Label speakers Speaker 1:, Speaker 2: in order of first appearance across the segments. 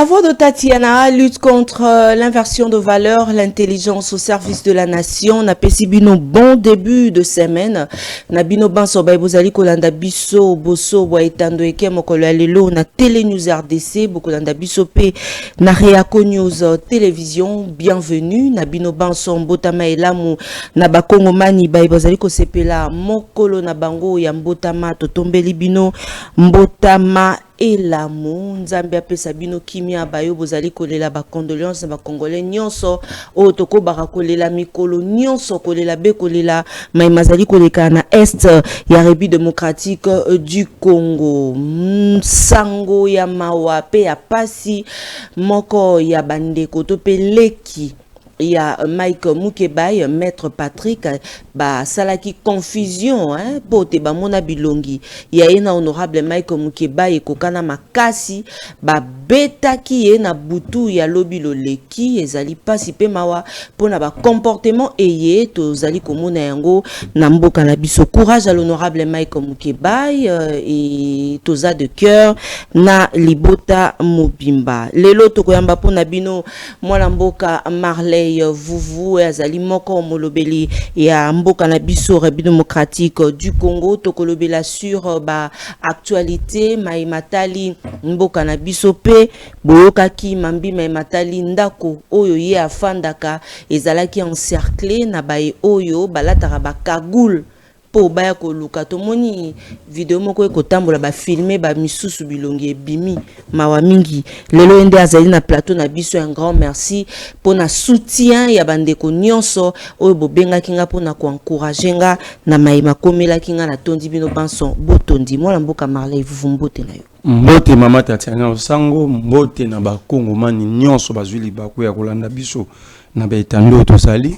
Speaker 1: La voix de Tatiana lutte contre l'inversion de valeurs, l'intelligence au service de la nation. Na pesibino bon début de semaine. Na bino banso bay bozali kolanda biso boso wa etando eke mokolo lelo na Télé News RDC bokolanda biso pe na Reako News télévision. Bienvenue na bino banso mbotama elamu na bakongo mani bay bozali ko sepela mokolo na bango ya mbotama totombeli bino mbotama elamu nzambe apesa bino kimia bayo bozali kolela ba condoléances ba congolais nyonso o toko baka kolela mikolo nyonso kolela be kolela mai mazali koleka na est ya République démocratique du Congo. Sango ya mawa pe ya pasi moko ya bandeko to pe leki ya Mike Mukebai, Maître Patrick, ba salaki confusion, pote ba mona bilongi. Ya ena honorable Mike Mukebai kokana makasi, ba betaki ye na butu ya lobi lo leki, ezali pasi pe mawa, pona ba comportement eye, to zali komona yango, na mboka na biso. Courage à l'honorable Mike Mukebai, et toza de cœur, na libota mobimba. Lelo tokoyamba pona bino, mwana mboka Marley, vous azali moko molobeli ya mboka na biso République démocratique du Congo tokolobela sur ba actualité maimatali mboka na biso pe boyokaki mambi maimatali ndako oyo ye afandaka ezalaki encerclé na baye oyo balataka ba kagoul po baya ko luka tomoni video moko ekotambola ba filmer ba misusu bilongi ebimi mawa mingi lelo ende azali na plateau na biso. Un grand merci pour na soutien ya bandeko nyonso oyo bobenga kinga pona ko encourager nga na maima komela kinga na tondi bino banson botondi mwana mboka Marley vumbote na yo
Speaker 2: mbote mama Tatiana sango mbote na bakongo mani nyonso bazwili bako ya kolanda biso na betando tosali.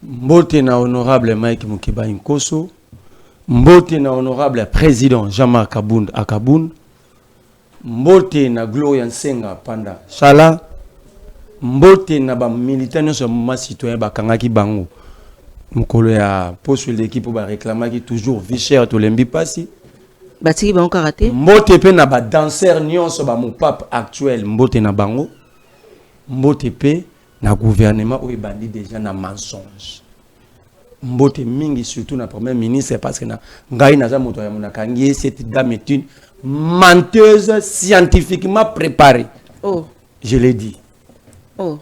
Speaker 2: Mbote na honorable Mike Mukebai Nkoso, mbote na honorable président Jean-Marc Akaboun, mbote na Gloria Nsenga Panda Shala, mbote na ba militants sur mouvement citoyen bakangaki bango. Mkolo ya poste l'équipe ba réclamaki toujours vie chère to lembi pasi.
Speaker 1: Batiki bango karaté.
Speaker 2: Mbote pe na ba danseur nyonso ba mon pape actuel mbote na bango. Mbote pe na gouvernement où il bandit déjà na mensonge. Mbote mingi surtout na premier ministre parce que na ngai na za moto ya monaka ngi cette dame est une menteuse scientifiquement préparée.
Speaker 1: Oh,
Speaker 2: je l'ai dit.
Speaker 1: Oh.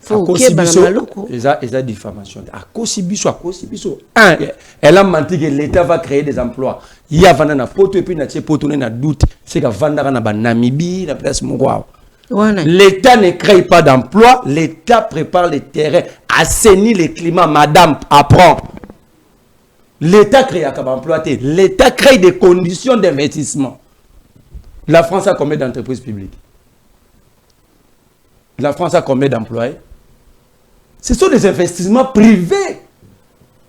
Speaker 1: Faut que banamaloko.
Speaker 2: Eza diffamation. À Kosibiso. Un, elle a menti que l'État va créer des emplois. Il y a vanda na poto et puis na tche poto na doute. C'est que vanda na ba Namibie, la place Mongwa. L'État ne crée pas d'emploi, l'État prépare les terrains, assainit le climat, madame, apprend. L'État crée un emploi, l'État crée des conditions d'investissement. La France a combien d'entreprises publiques? La France a combien d'employés? Ce sont des investissements privés.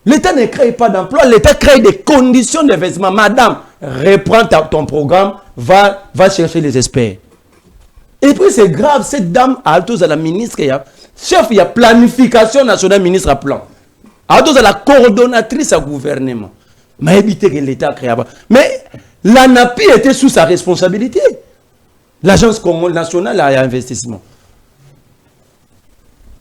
Speaker 2: L'État ne crée pas d'emploi, l'État crée des conditions d'investissement. Madame, reprends ton programme, va chercher les experts. Et puis c'est grave, cette dame, Altos à la ministre, chef, il y a planification nationale, ministre à plan. Altos à la coordonnatrice à gouvernement. Mais éviter que l'État crée. Mais la NAPI était sous sa responsabilité. L'Agence nationale à investissement.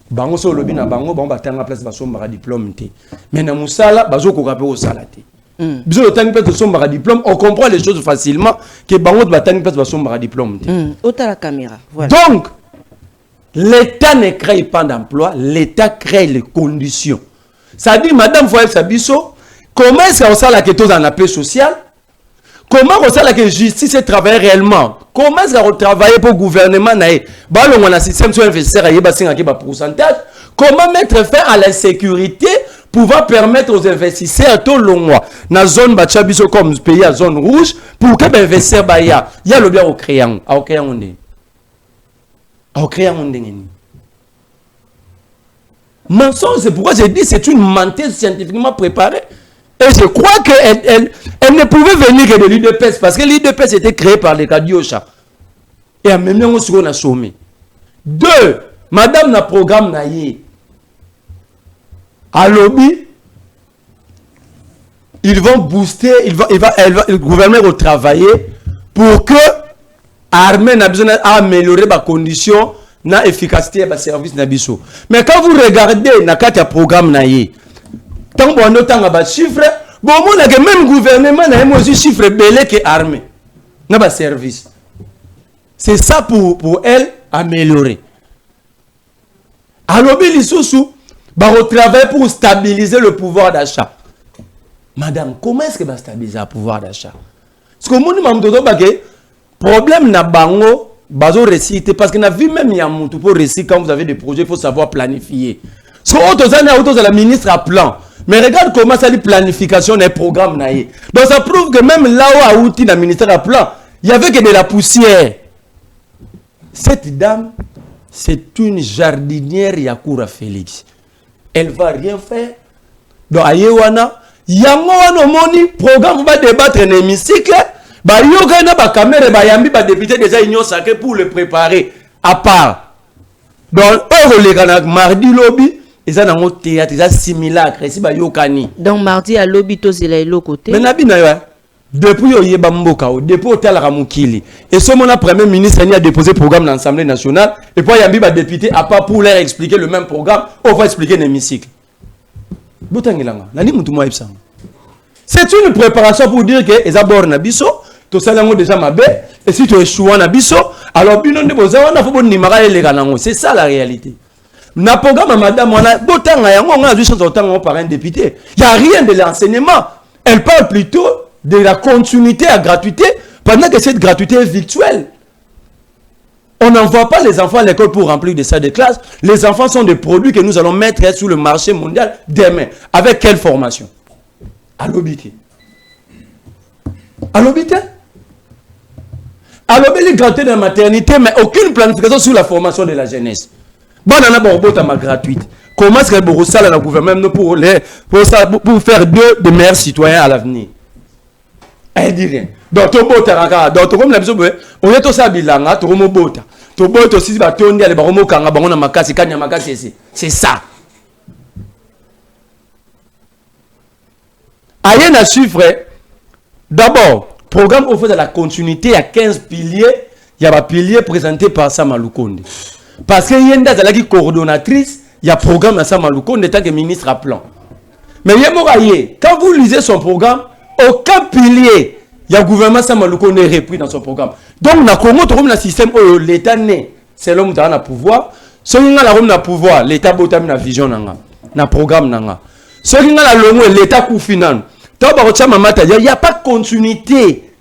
Speaker 2: Bango so lobi na bango bango batanga place basomba diplôme té. Mais na musala bazo ko rapé au salate. Biso le temps de somba diplôme, on comprend les choses facilement que bango batanga place basomba diplôme té.
Speaker 1: Ota la caméra. Voilà.
Speaker 2: Donc l'État ne crée pas d'emploi, l'État crée les conditions. Ça dit madame Foyer Sabiso, comment est-ce qu'on sait la question dans la paix sociale? Comment on sait la justice travaille réellement? Comment est-ce qu'on travaille pour le gouvernement? On a un système sur investisseur à pourcentage. Comment mettre fin à la sécurité pour permettre aux investisseurs tout le mois dans la zone Bachabiso comme pays à zone rouge pour que les investisseurs il y a le bien au créant. Mensonge, c'est pourquoi j'ai dit c'est une menteuse scientifiquement préparée. Et je crois qu'elle ne pouvait venir que de l'IDPS parce que l'IDPS était créé par les Kadiocha. Et en même temps, on a sommé. Deux, madame n'a programme naïe. À lobby, ils vont booster, le gouvernement va travailler pour que armée n'a besoin d'améliorer les conditions na efficacité de service na biso. Mais quand vous regardez na kati programme na ye, tant bon tant ba chiffre, bon mon que même gouvernement na mo chiffre belé que armée na ba service. C'est ça pour elle améliorer. Alors bi lisusu ba retravailler pour stabiliser le pouvoir d'achat. Madame, comment est-ce que va stabiliser le pouvoir d'achat? Parce que mon mamdodo ba que problème na bango bazo réciter parce que na vu même il y a mon pour réciter quand vous avez des projets, il faut savoir planifier. So autos la ministre à plan. Mais regarde comment ça dit planification des programmes naïe. Donc ça prouve que même là où a outil la ministère à plan, il y avait que de la poussière. Cette dame, c'est une jardinière Yakoura Félix. Elle va rien faire. Donc ayewana, yango wana moni programme va débattre en hémicycle. Bah yoga na ba caméra ba yambi ba député déjà union sacrée pour le préparer à part. Donc heure les mardi lobby. Ils ont un théâtre, ils ont simulacre, si ba yokani.
Speaker 1: Donc mardi à lobby to c'est là côté.
Speaker 2: Mais nabi na yo depuis oyeba mboka depuis hôtel Ramukili et ce mon premier ministre a déposé programme dans l'Assemblée nationale et puis yambi ba député à part pour leur expliquer le même programme, on va expliquer l'hémicycle. Botangilanga, nani mutu mo epsa. C'est une préparation pour dire que ils abordent na biso, to salango déjà mabe et si tu échoues na biso, alors bino ne boza wana fo bon nimara ele kanango, c'est ça la réalité. Na programme madame wana botanga yango on a vu son temps par un député. Il y a rien de l'enseignement. Elle parle plutôt de la continuité à gratuité pendant que cette gratuité est virtuelle. On n'envoie pas les enfants à l'école pour remplir des salles de classe. Les enfants sont des produits que nous allons mettre sur le marché mondial demain. Avec quelle formation? À l'obité. À l'obité? À l'obité, gratuité de la maternité, mais aucune planification sur la formation de la jeunesse. Bon, on a ma gratuite. Comment est-ce que vous avez le gouvernement pour faire de meilleurs citoyens à l'avenir? Elle dit rien. Donc, tu as donc comme la besoin, on est aussi à Bilanga, tu as bota. Tu as aussi batondi à l'Ebaromo Kanga, Barona Makasi, Kanya Makasi, c'est ça. Ayen a chiffre, d'abord, programme offre de la continuité à 15 piliers. Il y a un pilier présenté par Samaloukonde. Parce que Yenda est coordonnatrice, il y a un programme à Samaloukonde en tant que ministre à plan. Mais quand vous lisez son programme, aucun pilier, il y a un gouvernement Samaloukonde repris dans son programme. Donc, dans le Congo, on a un système où l'État né, c'est l'homme qui a le pouvoir. Si on a le pouvoir, l'État a une vision, un programme. Si on a le l'État coup final. Il n'y a pas de continuité.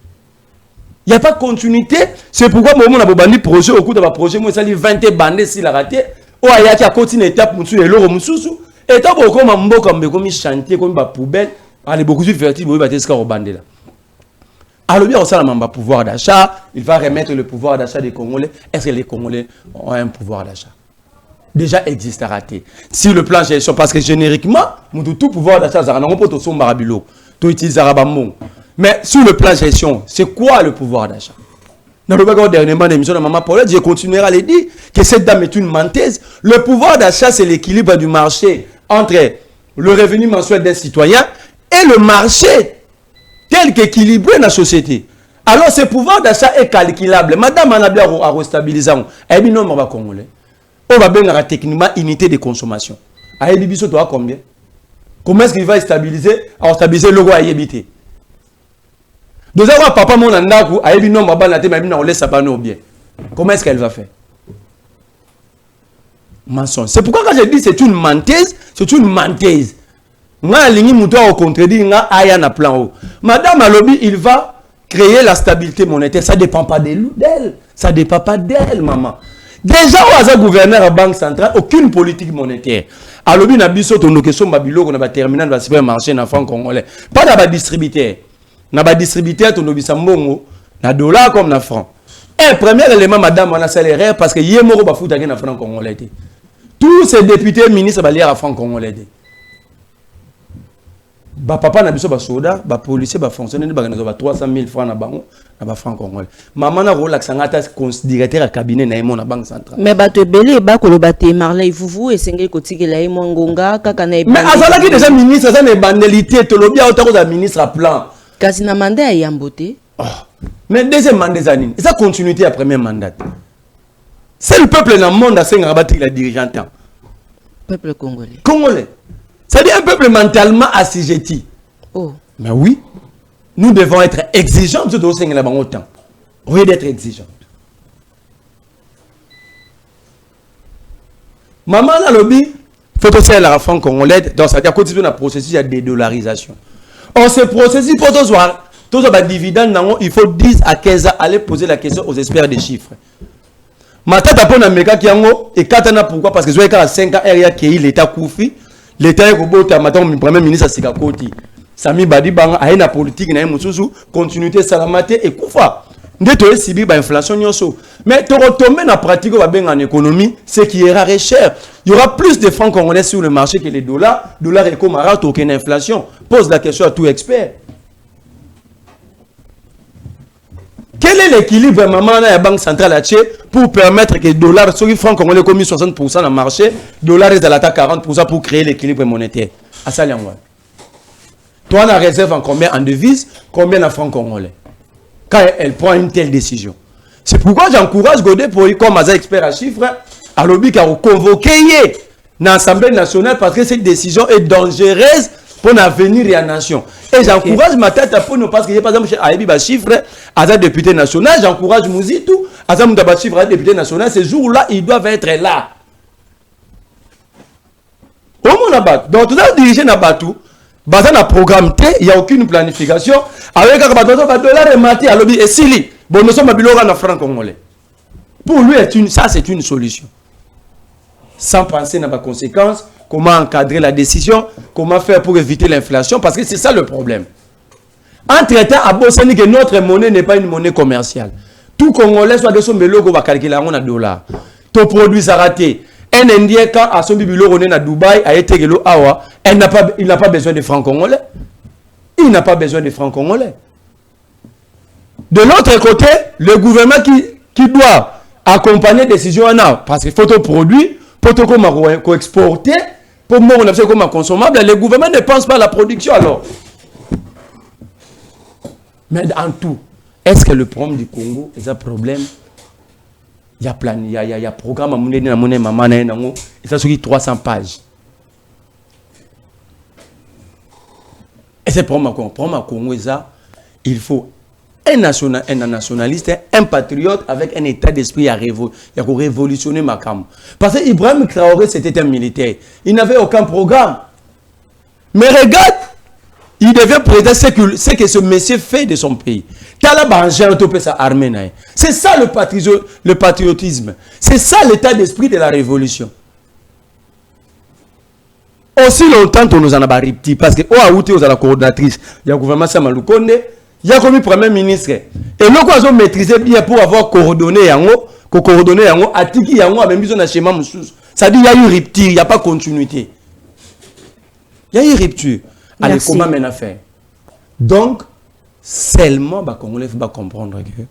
Speaker 2: Il n'y a pas de continuité. C'est pourquoi on a un projet au cours de projet. Moi, ça 20 bandés s'il a raté. Oh, il y a continué étape pour tuer l'euro. Et tant que comme un comme chantier, comme une poubelle, allez beaucoup plus fertile, vous allez au bandé là. Alors bien, on sait le pouvoir d'achat. Il va remettre le pouvoir d'achat des Congolais. Est-ce que les Congolais ont un pouvoir d'achat? Déjà existe à rater. Sur le plan gestion, parce que génériquement, tout pouvoir d'achat, ça n'a pas son barabilo, tout utilise arabamon. Mais sur le plan gestion, c'est quoi le pouvoir d'achat? Dans le bagage dernièrement d'émission de Maman Paulette, je continuerai à le dire que cette dame est une menteuse. Le pouvoir d'achat, c'est l'équilibre du marché entre le revenu mensuel des citoyens et le marché tel qu'équilibré dans la société. Alors ce pouvoir d'achat est calculable. Madame Anabia a restabilisé. Elle dit non, on va congolais. On va bien techniquement unité de consommation. Aïe Bibiso, toi combien? Comment est-ce qu'il va stabiliser? Alors stabiliser le logo à Yébité. Deux heures, papa mon andaku, aïe Bino, on va on laisse ça bien. Comment est-ce qu'elle va faire? Mensonge. C'est pourquoi quand je dis c'est une menteuse, c'est une menteuse. Moi, l'ingé mouton au contredit, nga aya na plan haut. Madame Alobi, il va créer la stabilité monétaire. Ça ne dépend pas d'elle. Ça ne dépend pas d'elle, maman. Déjà, au hasard gouverneur à la Banque centrale, aucune politique monétaire. Alobi na biso to question babilo on a terminal va supermarché na franc congolais. Pas na ba distributeur. Na ba distributeur to no bisambongo na dollar comme na franc. Un premier élément madame on a salaire parce que yemoro ba futa na franc congolais. Tous ces députés ministres ba lier à franc congolais. Ba papa na biso ba soda, ba policier ba fonctionnaire ba na 300 000 francs na bango na ba franc congolais. Maman na relax ngata directeur à cabinet na na banque centrale.
Speaker 1: Mais ba te belé ba ko lo ba te marlay vuvu et sengé ko tikela e mongonga kaka na e.
Speaker 2: Mais azala ki déjà ministre ça ne banalité to lobia autant que ministre à plan.
Speaker 1: Kasi na mandé à yamboté.
Speaker 2: Mais deuxième mandat des années, ça continuité à premier mandat. C'est le peuple dans le monde à Saint-Rabat qui la dirigeant.
Speaker 1: Peuple congolais.
Speaker 2: Congolais. C'est-à-dire un peuple mentalement assujetti.
Speaker 1: Oh.
Speaker 2: Mais oui, nous devons être exigeants de dossier là-bas autant. Au lieu d'être exigeants. Maman a lobby, faut aussi la réforme congolaise, donc ça veut dire qu'on a un processus de dédollarisation. On se processus pour tous les dividendes, il faut 10 à 15 ans aller poser la question aux experts des chiffres. Ma tête a pris un méca qui et 4 ans pourquoi? Parce que je à 5 ans, il l'État Koufi, l'État est robot, le premier ministre Sika Koti. Sami Badi Banga a une politique, na mususu, continuité salamate et Koufa. Ndето sibi ba inflation nyoso. Mais to retomber na pratique va bien en économie, c'est qui ira cher. Il y aura plus de francs congolais sur le marché que les dollars. Dollar est comme un aucune inflation. Pose la question à tout expert. Quel est l'équilibre maman à la banque centrale à pour permettre que le dollar sur les francs congolais comme 60% dans le marché, le dollar est à l'attaque 40% pour créer l'équilibre monétaire. À ça toi on a réserve en combien en devises, combien en francs congolais? Quand elle prend une telle décision. C'est pourquoi j'encourage Godé pour y comme expert à chiffres, à lobby qui a convoqué dans l'Assemblée nationale parce que cette décision est dangereuse pour l'avenir de la nation. Et j'encourage ma tête pour nous parce que par exemple, Aïbi ba chiffre, à un député national, j'encourage Mouzitou, à un chiffre à député national, ces jours-là, ils doivent être là. Au monde à donc tout ça dirigé na Batou. Dans un programme T, il n'y a aucune planification. Avec un dollar et maté à lobby et Sili. Bon, nous sommes à Bilora en franc congolais. Pour lui, ça c'est une solution. Sans penser dans les conséquences, comment encadrer la décision, comment faire pour éviter l'inflation, parce que c'est ça le problème. Entre-temps, à Bossani, que notre monnaie n'est pas une monnaie commerciale. Tout Congolais soit de son logo va calculer en dollar. Ton produit s'est raté. Un Indien, quand à son bibilo, on est à Dubaï, à Etegelo, Awa, il n'a pas besoin de francs congolais. Il n'a pas besoin de francs congolais. De l'autre côté, le gouvernement qui doit accompagner les décisions en a, parce qu'il faut tout produire, pour tout comme exporter, pour moi on a fait comme consommable, le gouvernement ne pense pas à la production alors. Mais en tout, est-ce que le problème du Congo est un problème? Il y a plan, il y a programme à monnaie maman et ça sur 300 pages. Et c'est pour moi Congo ça, il faut un nationaliste, un patriote avec un état d'esprit à révolutionner ma cam. Parce que Ibrahim Traoré c'était un militaire, il n'avait aucun programme. Mais regarde, il devient président ce que ce monsieur fait de son pays. C'est ça le patriotisme. C'est ça l'état d'esprit de la révolution. Aussi longtemps que nous en avons ripti, parce que vous avez la coordinatrice, il y a le gouvernement Samaloukonde, il y a comme premier ministre. Et nous avons maîtrisé bien pour avoir coordonné Yango, Atiki Yango a même besoin d'un schéma moussous. Ça dit qu'il y a eu rupture, il n'y a pas continuité. Il y a eu rupture. Allez, comment maintenant faire? Donc, seulement, les Congolais faut comprendre que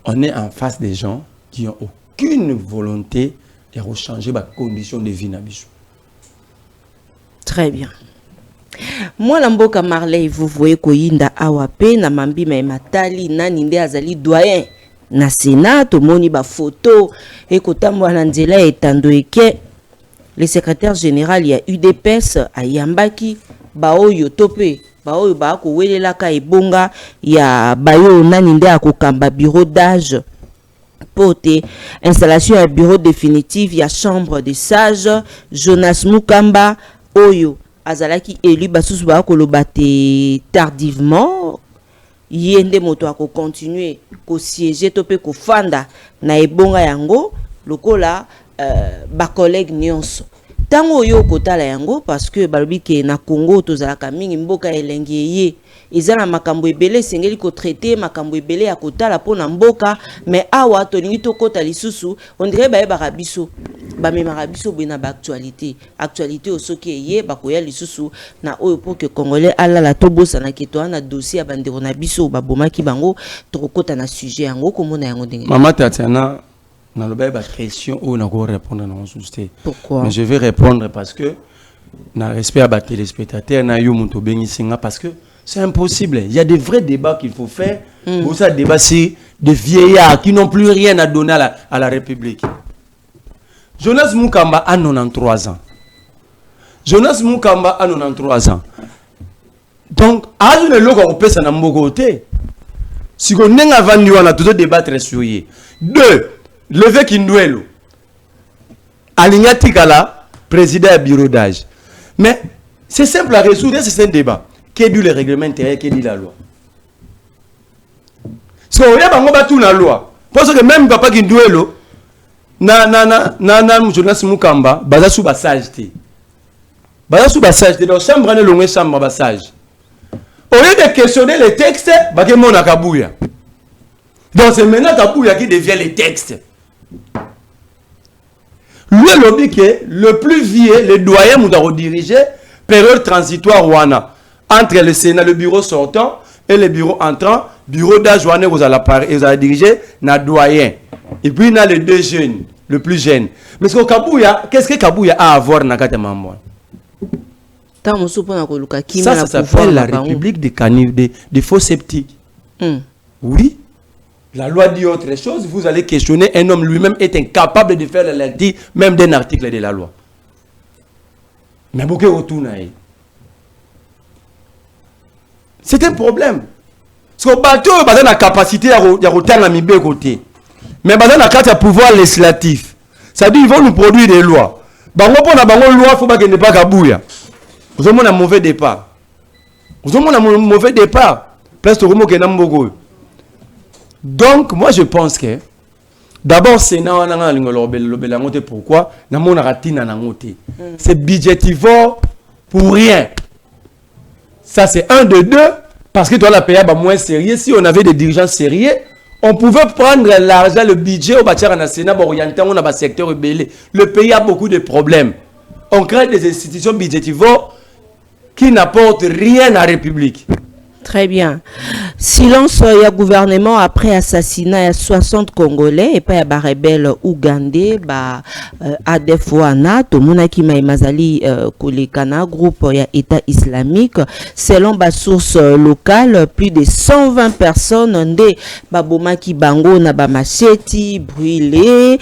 Speaker 2: on est en face des gens qui n'ont aucune volonté de changer les conditions de vie.
Speaker 1: Très bien. Moi, Lamboka Marley, vous voyez Koyinda Awape, na mambi ma matali, na ninde azali doyen, na Sénat, to moni ba photo, et kotambo alandela etando eke, le secrétaire général, il y a UDPS, à Yambaki, Baoyo Tope, Baoyo Baako Welelaka et Bonga, il y a Bayo Naninde à Kokamba, bureau d'âge, pote, installation à bureau définitif, il y a chambre des sages, Jonas Mukamba, Oyo, Azalaki élu, Basus Baako Lobate tardivement, Yende Moto a continuer, ko siéger Tope, ko fanda, na Ebonga Yango, lokola, ba collègue nyonso tango yo kotala yango parce que balobi ke na Congo tozalaka mingi mboka elenge ye ezana makambo ebele sengeli ko traiter makambo ebele ya kotala pona mboka mais awa tolingi to kota lisusu on dirait ba barabiso ba memarabiso bena ba actualité osoki ye ba koya lisusu na oyo pour que congolais ala la tobosa na keto na dossier ya bandero na biso ba bomaki bango to kota na sujet yango komona yango ndenge
Speaker 2: Mama Tatiana na loba ba question ou na ko répondre na société.
Speaker 1: Pourquoi?
Speaker 2: Mais je vais répondre parce que na respect à ba téléspectateurs na yo muto bengi singa parce que C'est impossible. Il y a des vrais débats qu'il faut faire. Pour ça, débat, c'est des vieillards qui n'ont plus rien à donner à la République. Jonas Mukamba a 93 ans. Jonas Mukamba a 93 ans. Donc, à une logo européenne, ça n'a pas côté. Si on est avant nous, on a toujours débattre sur lui. 2. Levé Kindouelo. Aligna Tikala, président du bureau d'âge. Mais c'est simple à résoudre, c'est un débat. Qui dit le règlement intérieur, qui dit la loi? Si on regarde tout la loi, parce que même papa Kindouelo, Jonas Mukamba, baza sous bassage. Baza sous bassage, dans la chambre, on est loin chambre bassage. Au lieu de questionner les textes, bah que mon akabouya. Donc c'est maintenant Kabouya qui devient les textes. Lui lobby que le plus vieux, le doyen nous a dirigé période transitoire wana entre le Sénat, le bureau sortant et le bureau entrant, bureau d'âge wana vous allez diriger na doyen. Et puis il y a les deux jeunes, le plus jeune. Mais ce que Kabouya, qu'est-ce que Kabouya a à voir na kata mamwa? Ça s'appelle la République des faux sceptiques. Oui. La loi dit autre chose. Vous allez questionner un homme lui-même est incapable de faire la lecture même d'un article de la loi. Mais beaucoup autour c'est un problème. Parce que bateau a la capacité à retirer la mibé côté. Mais bateau a carte à pouvoir législatif. Ça dit ils vont nous produire des lois. Bango pour na bango loi faut pas qu'il ne pas kabouya. Vous avez un mauvais départ. Vous avez un mauvais départ. Presque comme que n'ambogo. Donc, moi, je pense que d'abord, c'est pourquoi c'est budgétivore pour rien. Ça, c'est un de deux, parce que toi, la paye moins sérieux. Si on avait des dirigeants sérieux, on pouvait prendre l'argent, le budget au bâtiment national, orienté, on a un secteur rebelle. Le pays a beaucoup de problèmes. On crée des institutions budgétivores qui n'apportent rien à la République.
Speaker 1: Très bien. Silence il y a gouvernement après assassinat de 60 Congolais et pas ya rebelle ougandais ADF wana to monaki maimazali kolekana groupe ya État islamique selon ba source locale plus de 120 personnes nde babomaki bango na ba macheti brûlé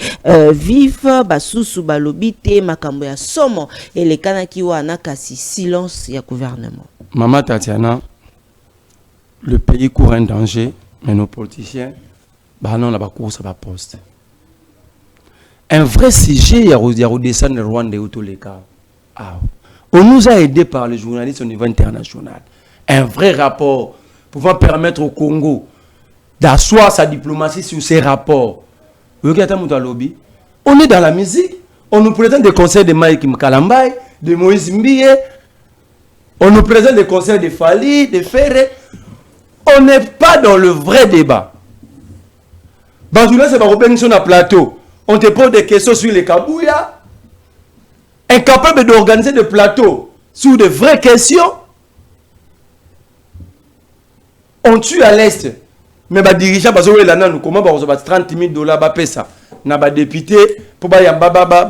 Speaker 1: vif basusu balobi te makambo ya somo elekana ki wana kasi silence ya gouvernement.
Speaker 2: Maman Tatiana, le pays court un danger, mais nos politiciens, non, la course à la poste. Un vrai sujet, il y a redescendre le Rwanda et tous les cas. On nous a aidés par les journalistes au niveau international. Un vrai rapport pouvant permettre au Congo d'asseoir sa diplomatie sur ces rapports. On est dans la musique, on nous présente des concerts de Mike Mkalambay, de Moïse Mbie, on nous présente des concerts de Fali, de Ferré. On n'est pas dans le vrai débat. Banjoula, c'est pas sur un plateau. On te pose des questions sur les Kabouya. Incapable d'organiser des plateaux sur de vraies questions. On tue à l'Est. Mais les dirigeants, comment on va 30 000 $, ça. Na ba député pour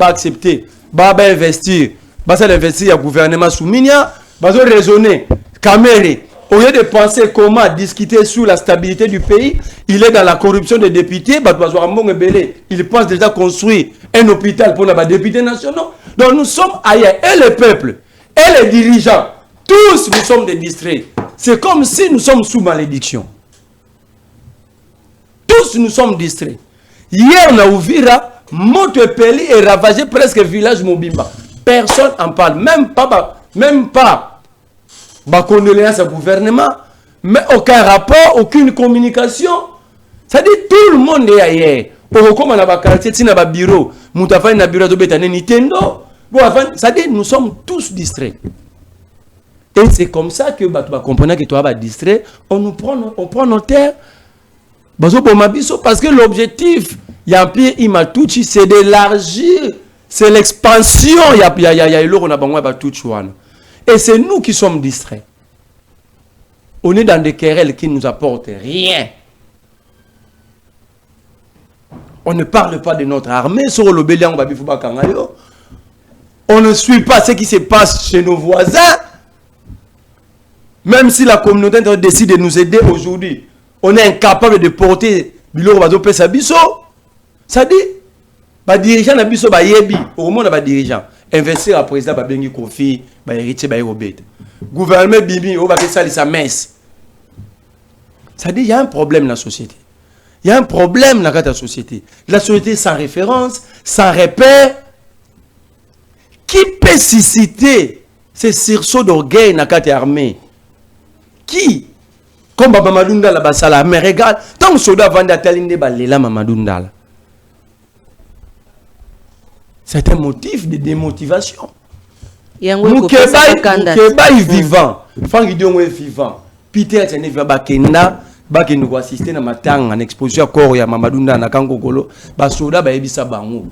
Speaker 2: accepter, investir. Investir au gouvernement souminia, raisonner, camérer. Au lieu de penser comment discuter sur la stabilité du pays, il est dans la corruption des députés. Il pense déjà construire un hôpital pour les députés nationaux. Donc nous sommes ailleurs. Et le peuple, et les dirigeants, tous nous sommes des distraits. C'est comme si nous sommes sous malédiction. Tous nous sommes distraits. Hier, on a ouvert Montepellier et ravagé presque le village Mobimba. Personne n'en parle. Même pas. Condoléances au gouvernement, mais aucun rapport, aucune communication. Ça dit tout le monde est ailleurs. Comme on a un quartier, un bureau, un bureau de Nintendo. Ça dit nous sommes tous distraits. Et c'est comme ça que tu vas comprendre que tu vas distrait. On prend nos terres. Parce que l'objectif, c'est d'élargir, c'est l'expansion. Et c'est nous qui sommes distraits. On est dans des querelles qui ne nous apportent rien. On ne parle pas de notre armée. On ne suit pas ce qui se passe chez nos voisins. Même si la communauté décide de nous aider aujourd'hui, on est incapable de porter biloko bazo pesa biso. Ça dit, ba dirigeant na biso ba yebi, au monde ba dirigeant, investir à président ba bengi Kofi, ba héritier ba Robert. Gouvernement bibi o ba pesa sa messe. Ça dit, il y a un problème dans la société. Il y a un problème dans la société. La société sans référence, sans repère. Qui peut susciter ces sursauts d'orgueil dans la armée? Qui? Comme Mamadou Ndala basala, mais regarde, tant que soldat vanda talinde balela Mamadou Ndala. C'est un motif de démotivation. Mukeba est vivant. Fangidon est vivant. Peter est vivant. Bakenda, bakenda ko assister na matanga en exposition corps ya Mamadou Ndala na Kangokolo. Ba soldat ba yebisa bango.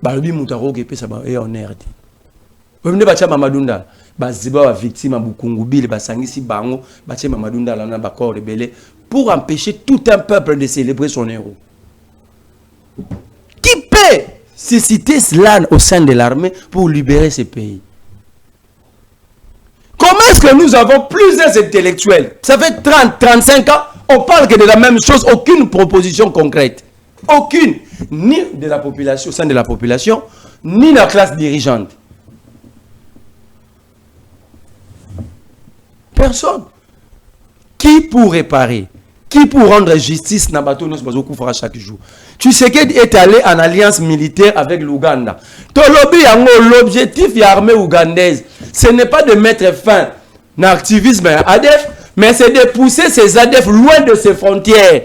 Speaker 2: Ba lobi mutaro ke pesa ba e honneur. Wemne bacha Mamadou Ndala. Baziba wa victime Bukungu Bile basangisi bango bacha Mamadou Ndala na ba corps rebelle pour empêcher tout un peuple de célébrer son héros. Qui peut susciter cela au sein de l'armée pour libérer ce pays? Comment est-ce que nous avons plusieurs intellectuels? Ça fait 30, 35 ans, on parle que de la même chose, aucune proposition concrète. Aucune. Ni de la population, au sein de la population, ni de la classe dirigeante. Personne. Qui pour réparer? Qui pour rendre justice dans bateau nous fera chaque jour? Tu sais qu'il est allé en alliance militaire avec l'Ouganda. L'objectif de l'armée ougandaise, ce n'est pas de mettre fin à l'activisme ADF, mais c'est de pousser ces ADF loin de ses frontières.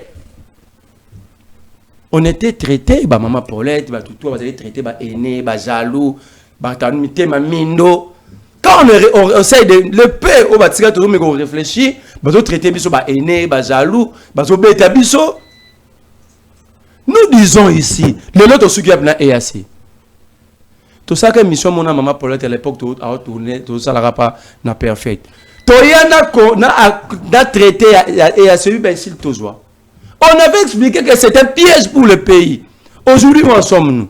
Speaker 2: On était traité, maman Paulette, tout on était traité, aîné, jaloux, mindo. Quand on essaie de le paix au bâtiment, on réfléchit, on traité biso aîné, jaloux, bêta biso. Nous disons ici, le lot qui a EAC. Tout ça que mission mon maman Paulette à l'époque a tourné, tout ça n'a pas na parfait. Toyana na traité EAC ben s'il tozoa. On avait expliqué que c'est un piège pour le pays. Aujourd'hui où en sommes-nous?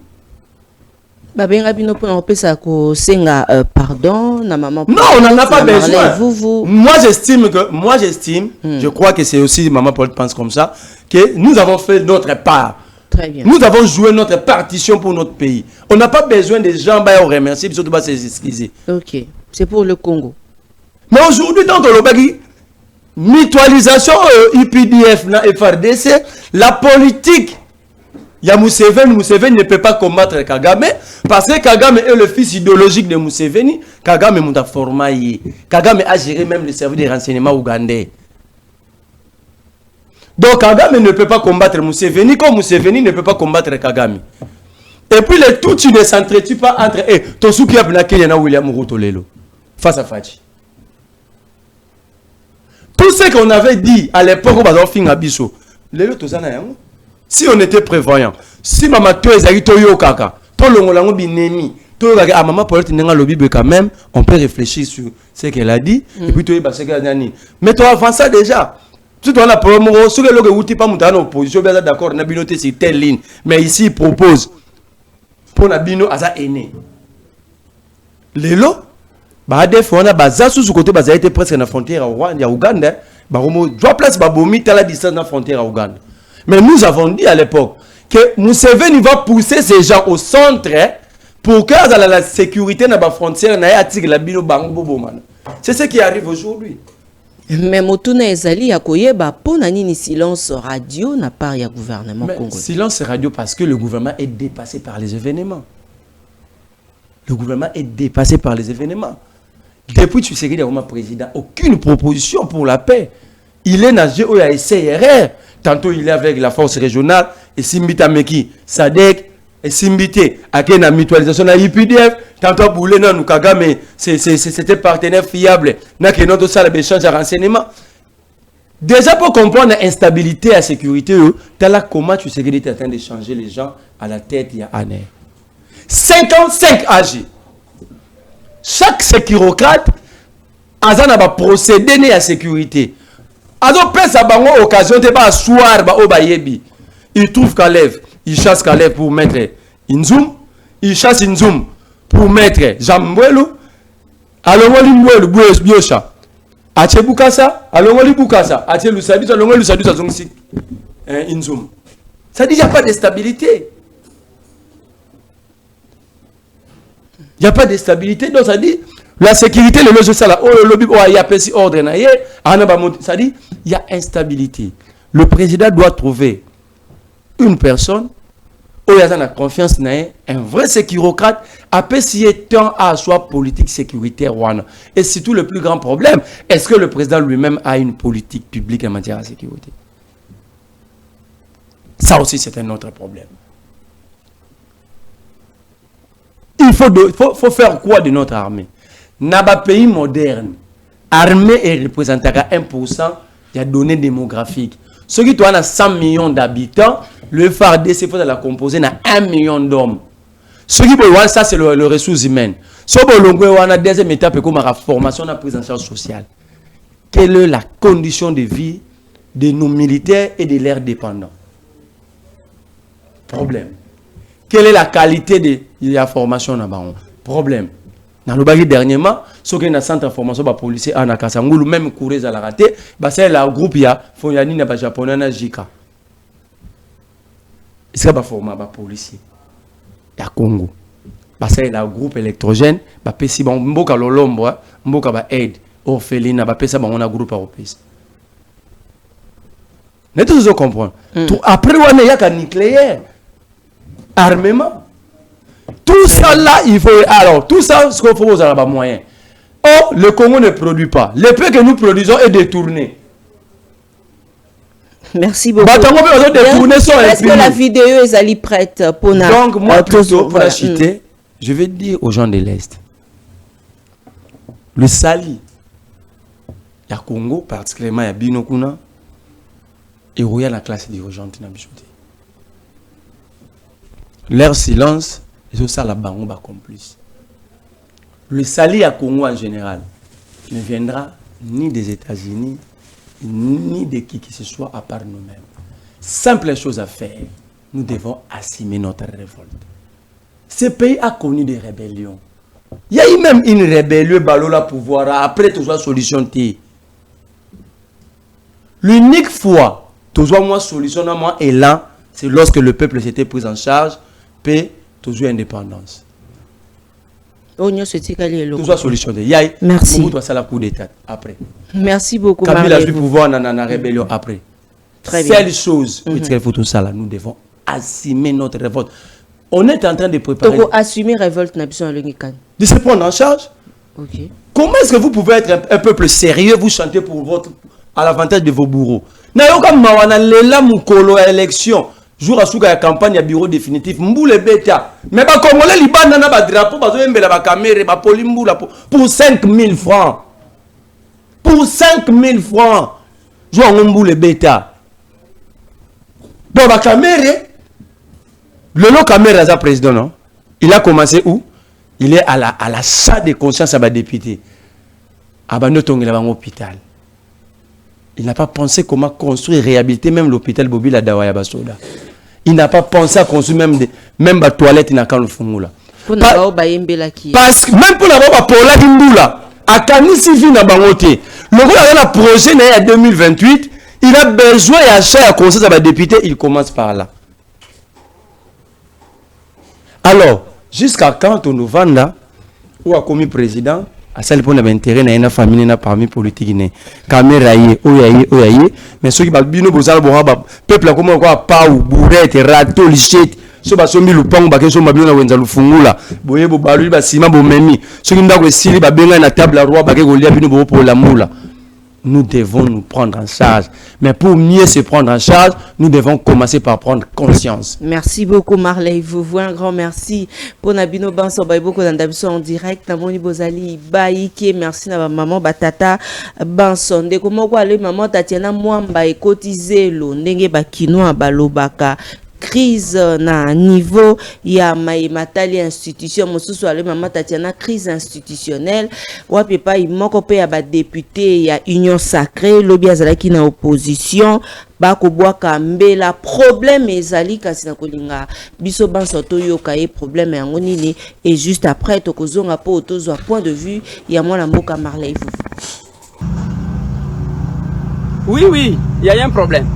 Speaker 1: Pardon, na maman.
Speaker 2: Non, on n'en a pas besoin. Moi j'estime, je crois que c'est aussi maman Paulette pense comme ça, que nous avons fait notre part.
Speaker 1: Très bien.
Speaker 2: Nous avons joué notre partition pour notre pays. On n'a pas besoin des gens à remercier, surtout pas s'excuser.
Speaker 1: Ok, c'est pour le Congo.
Speaker 2: Mais aujourd'hui, dans le mutualisation UPDF, FRDC, la politique, il y a Museveni ne peut pas combattre Kagame, parce que Kagame est le fils idéologique de Museveni. Kagame est formé. Kagame a géré même le service de renseignement ougandais. Donc Kagame ne peut pas combattre Museveni comme Museveni ne peut pas combattre Kagame. Et puis les tout tu ne s'entretient pas entre eux. Tosuki a Kenya William Ruto Lelo face à Fachi. Tout ce qu'on avait dit à l'époque où on a fait Abisso, Lelo Tozana yango. Si on était prévoyant, si Maman Toezaki Toyo Kaka, Tolongolango Binemi, Toyo Maman Paulette Nenga Lobi quand même, on peut réfléchir sur ce qu'elle a dit et puis Toyo Baseka Nani. Mais toi avant ça déjà. Si tu as la promo, si tu n'as pas d'opposition, tu es d'accord, tu as sur telle ligne. Mais ici, il propose pour Nabino Aza aîné. Lelo, ADF, on a basé sur ce côté, il a été presque dans la frontière à Ouganda. Il doit place Babomi, tu as la distance dans la frontière à Ouganda. Mais nous avons dit à l'époque que Museveni va pousser ces gens au centre pour que la sécurité dans la frontière la bino bango. C'est ce qui arrive aujourd'hui.
Speaker 1: Mais Motuna Ezali a koyeba pour nani silence radio n'a pas ya gouvernement congolais.
Speaker 2: Silence radio parce que le gouvernement est dépassé par les événements. Le gouvernement est dépassé par les événements. Depuis tu sais qu'il y a président, aucune proposition pour la paix. Il est nagé au CRR. Tantôt il est avec la force régionale et Simbita Meki, Sadek et Simbité avec la mutualisation de l'IPDF. Tantôt Boulé non Kagame c'était partenaire fiable. N'a que notre salle d'échange de renseignements. Déjà pour comprendre l'instabilité et la sécurité, comment tu sais qu'il est en train de changer les gens à la tête il y a un an. 55 AG. Chaque sécurocrate a un procédé à la sécurité. Alors, ça a occasion de pas asseoir au Bayebi. Il trouve Kalev, il chasse Kalev pour mettre Inzoum, il chasse Inzoum pour mettre Jambouelo. Alors, Wolimbouelo, Biocha. Ache Bukasa, alongoli Bukasa, Ache Lusadu, alongoli Lusadu, ça zongsi. Inzoum. Ça dit, il n'y a pas de stabilité. Il n'y a pas de stabilité. Donc, ça dit, la sécurité, le logement, ça là, le lobby, il y a pas si ordre, ça dit, il y a instabilité. Le président doit trouver une personne où il y a la confiance, un vrai sécurocrate, après s'il est temps à soit politique sécuritaire. Et surtout, le plus grand problème, est-ce que le président lui-même a une politique publique en matière de sécurité? Ça aussi, c'est un autre problème. Il faut faire quoi de notre armée? Dans un pays moderne, l'armée est représentée à 1% des données démographiques. Ceux qui ont 100 millions d'habitants, le FARDC faut la composer dans 1 million d'hommes. Ceux qui ont ça, c'est le ressource humaine. Ceux qui ont la deuxième étape, comme la formation de la prise en charge sociale. Quelle est la condition de vie de nos militaires et de leurs dépendants? Problème. Quelle est la qualité de la formation là-bas? Problème. Dans le bagage dernièrement, ceux qui ont un centre de formation de policiers à Nakasangoulou, même courir à la raté, c'est le groupe il y a Fonyani na japonais na Jika. C'est ça former ba policier. Il y a Congo. C'est le groupe électrogène, ba pesi ba mboka lolombo, mboka ba aide orpheline ba pesa ba on a groupe européen. N'est tous comprendre. Après on y a qu'un nucléaire. Armement. Tout ça là, il faut. Alors, tout ça, ce qu'il faut, vous avez moyen. Oh, le Congo ne produit pas. Le peu que nous produisons est détourné.
Speaker 1: Merci beaucoup.
Speaker 2: Est-ce
Speaker 1: que la vidéo est prête pour nous?
Speaker 2: Donc, moi, plutôt, pour la citer, je vais dire aux gens de l'Est. Le Sali, il y a Congo, particulièrement, il y a Binokuna, et il y a la classe dirigeante dans Bichouté. Leur silence, c'est ça la banque complice. Le Sali à Congo en général ne viendra ni des États-Unis, ni de qui que ce soit à part nous-mêmes. Simple chose à faire, nous devons assumer notre révolte. Ce pays a connu des rébellions. Il y a eu même une rébellion, Balola pouvoir, après tout ça solution. L'unique fois, tout ça moi solution, moi élan, c'est lorsque le peuple s'était pris en charge. Toujours indépendance. Toujours solutionné.
Speaker 1: Merci.
Speaker 2: Après.
Speaker 1: Merci beaucoup.
Speaker 2: Kabila a du pouvoir dans la rébellion après.
Speaker 1: Très bien.
Speaker 2: Seule chose, tout ça là, nous devons assumer notre révolte. On est en train de préparer.
Speaker 1: Assumer révolte
Speaker 2: de se prendre en charge.
Speaker 1: Okay.
Speaker 2: Comment est-ce que vous pouvez être un peuple sérieux, vous chantez à l'avantage de vos bourreaux? Nayoka mawana lela mukolo à élection. Jour à la campagne, il y a bureau définitif. Mboule bêta. Mais les Congolais, ils ont un drapeau, ils caméra, pour 5 000 francs. Pour 5 000 francs. Jour à Mboule bêta. Donc, la caméra, le nom caméra, c'est président, non? Il a commencé où? Il est à la salle de conscience à la député. À Banoton, il a un hôpital. Il n'a pas pensé comment construire et réhabiliter même l'hôpital Bobi la Dawaya Basoda. Il n'a pas pensé à construire même la toilette dans le Fungula. Parce que même pour l'avoir pour la Dimbula, à Kanisi Vina Bangote, le gars a un projet en 2028, il a besoin d'acheter à conseil à la députée, il commence par là. Alors, jusqu'à quand on nous vend là, ou a commis président, à celle pour l'intérêt dans une famille na parmi politique né caméra oyaye mais ceux qui ba bino bozala boraba peuple comme quoi pa ou bourrette rato lichette so ba sombi lupango ba keso mabino na wenza lufungula boye bo balu ba sima bo memi ceux qui ndako esili ba benga na table roi ba ke golia bino bo pour la moula. Nous devons nous prendre en charge. Mais pour mieux se prendre en charge, nous devons commencer par prendre conscience.
Speaker 1: Merci beaucoup, Marley. Vous voyez un grand merci pour Nabino Banso Baiboko d'Andabso en direct. Namoni Bozali Baïki. Merci à maman Batata Banson. De comment quoi le maman Tatiana Mwamba et cotisé lo nenge bakino balobaka. Crise na niveau ya matali institution mosusu ale mama Tatiana crise institutionnelle wapi pa imoko pe ya ba député ya union sacrée lobi azalaki na opposition ba ko bwaka mbela problème ezali kasi na kolinga biso banso to yoka e problème yango nini et juste après to kozonga po tozwa point de vue ya mwana mboka Marley Fufu.
Speaker 3: Oui, oui, il y a un problème.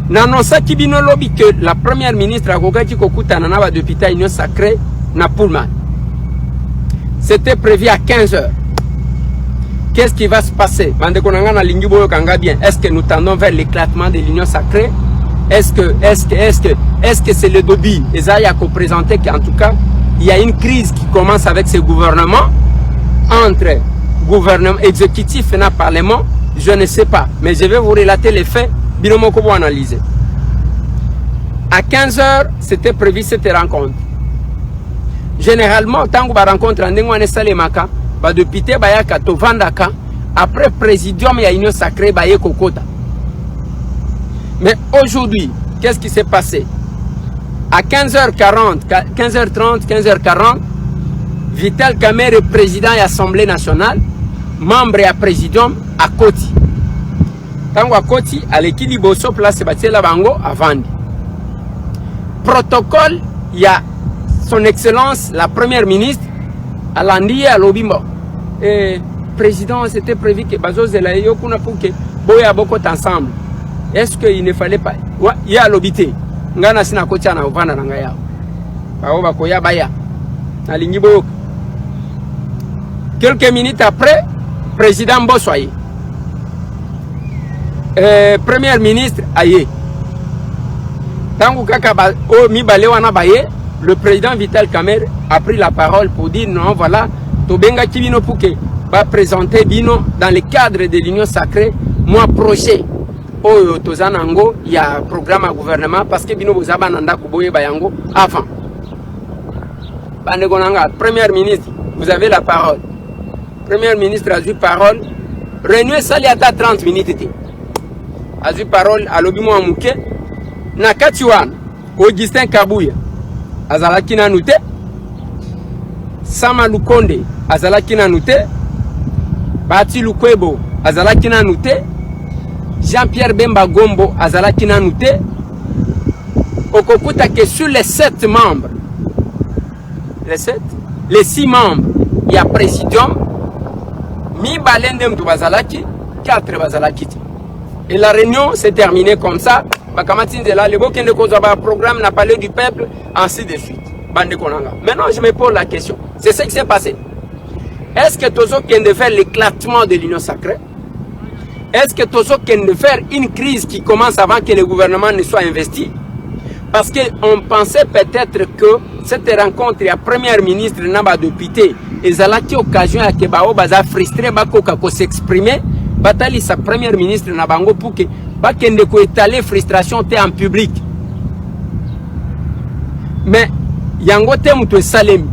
Speaker 3: N'annonça Kibino Lobby que la première ministre a Gogaki Kokuta Nanaba depuis ta union sacrée na Pullman. C'était prévu à 15h. Qu'est-ce qui va se passer? Est-ce que nous tendons vers l'éclatement de l'union sacrée? Est-ce que c'est le Dobi? Esaïa a présenté qu'en tout cas, il y a une crise qui commence avec ce gouvernement, entre gouvernement exécutif et le parlement. Je ne sais pas, mais je vais vous relater les faits. Binomoko pour analyser. À 15h, c'était prévu cette rencontre. Généralement, tant que la rencontre en Ndengwane Salemaka, depuis Bayaka to Vandaka, après présidium, il y a une sacrée Baye Kokota. Mais aujourd'hui, qu'est-ce qui s'est passé? À 15h40, 15h30, 15h40, Vital Kamerhe, président de l'Assemblée nationale, membre et présidium à Koti. Tango à Koti, à l'équilibre au place bâti la bango à Vandi. Protocole, il y a son excellence, la première ministre, à Landier, à Lobimbo. Et président, c'était prévu que Bazo Zelayo kuna pour que Boya Boko ensemble. Est-ce qu'il ne fallait pas? Ouais, il y a l'obité. Ngana sina Koti na Ovana Nangaya. Baoba Koya Baya. Na Lingibo. Quelques minutes après, président Bossoye. Premier ministre Aye. Tango Kaka Mibalewana Baye, le président Vital Kamerhe a pris la parole pour dire non, voilà, Tobenga Kibino Pouke va présenter Bino dans le cadre de l'Union sacrée, moi projet. Au Tozanango, il y a un programme à gouvernement parce que Bino Bozabananda Kuboye Bayango avant. Bandegonanga, premier ministre, vous avez la parole. Premier ministre a eu parole. Réunion Saliata 30 minutes. A eu parole à Lobimo Amouke. Nakatiwan, Augustin Kabouya, Azalaki Nanute. Sama Lukonde, Azalaki Nanute. Bati Lukwebo, Azalaki Nanute. Jean-Pierre Bemba Gombo, Azalaki Nanute. Okokuta que sur les 7 membres, les 6 membres, il y a présidium. Mi balendem to bazalaki, 4 bazalaki. Et la réunion s'est terminée comme ça. Bakamati Ndela, le Boken de Kozaba programme n'a parlé du peuple, ainsi de suite. Bande Konanga. Maintenant, je me pose la question. C'est ce qui s'est passé. Est-ce que Tozo vient de faire l'éclatement de l'union sacrée? Est-ce que Tozo vient de faire une crise qui commence avant que le gouvernement ne soit investi? Parce qu'on pensait peut-être que cette rencontre, la première ministre Naba député, et Zalaki occasion à Kebao Baza frustré, Bakoka s'exprimer, Batali sa première ministre Nabango pour que Bakende ko étaler frustration en public. Mais Yango Temoutou Salem,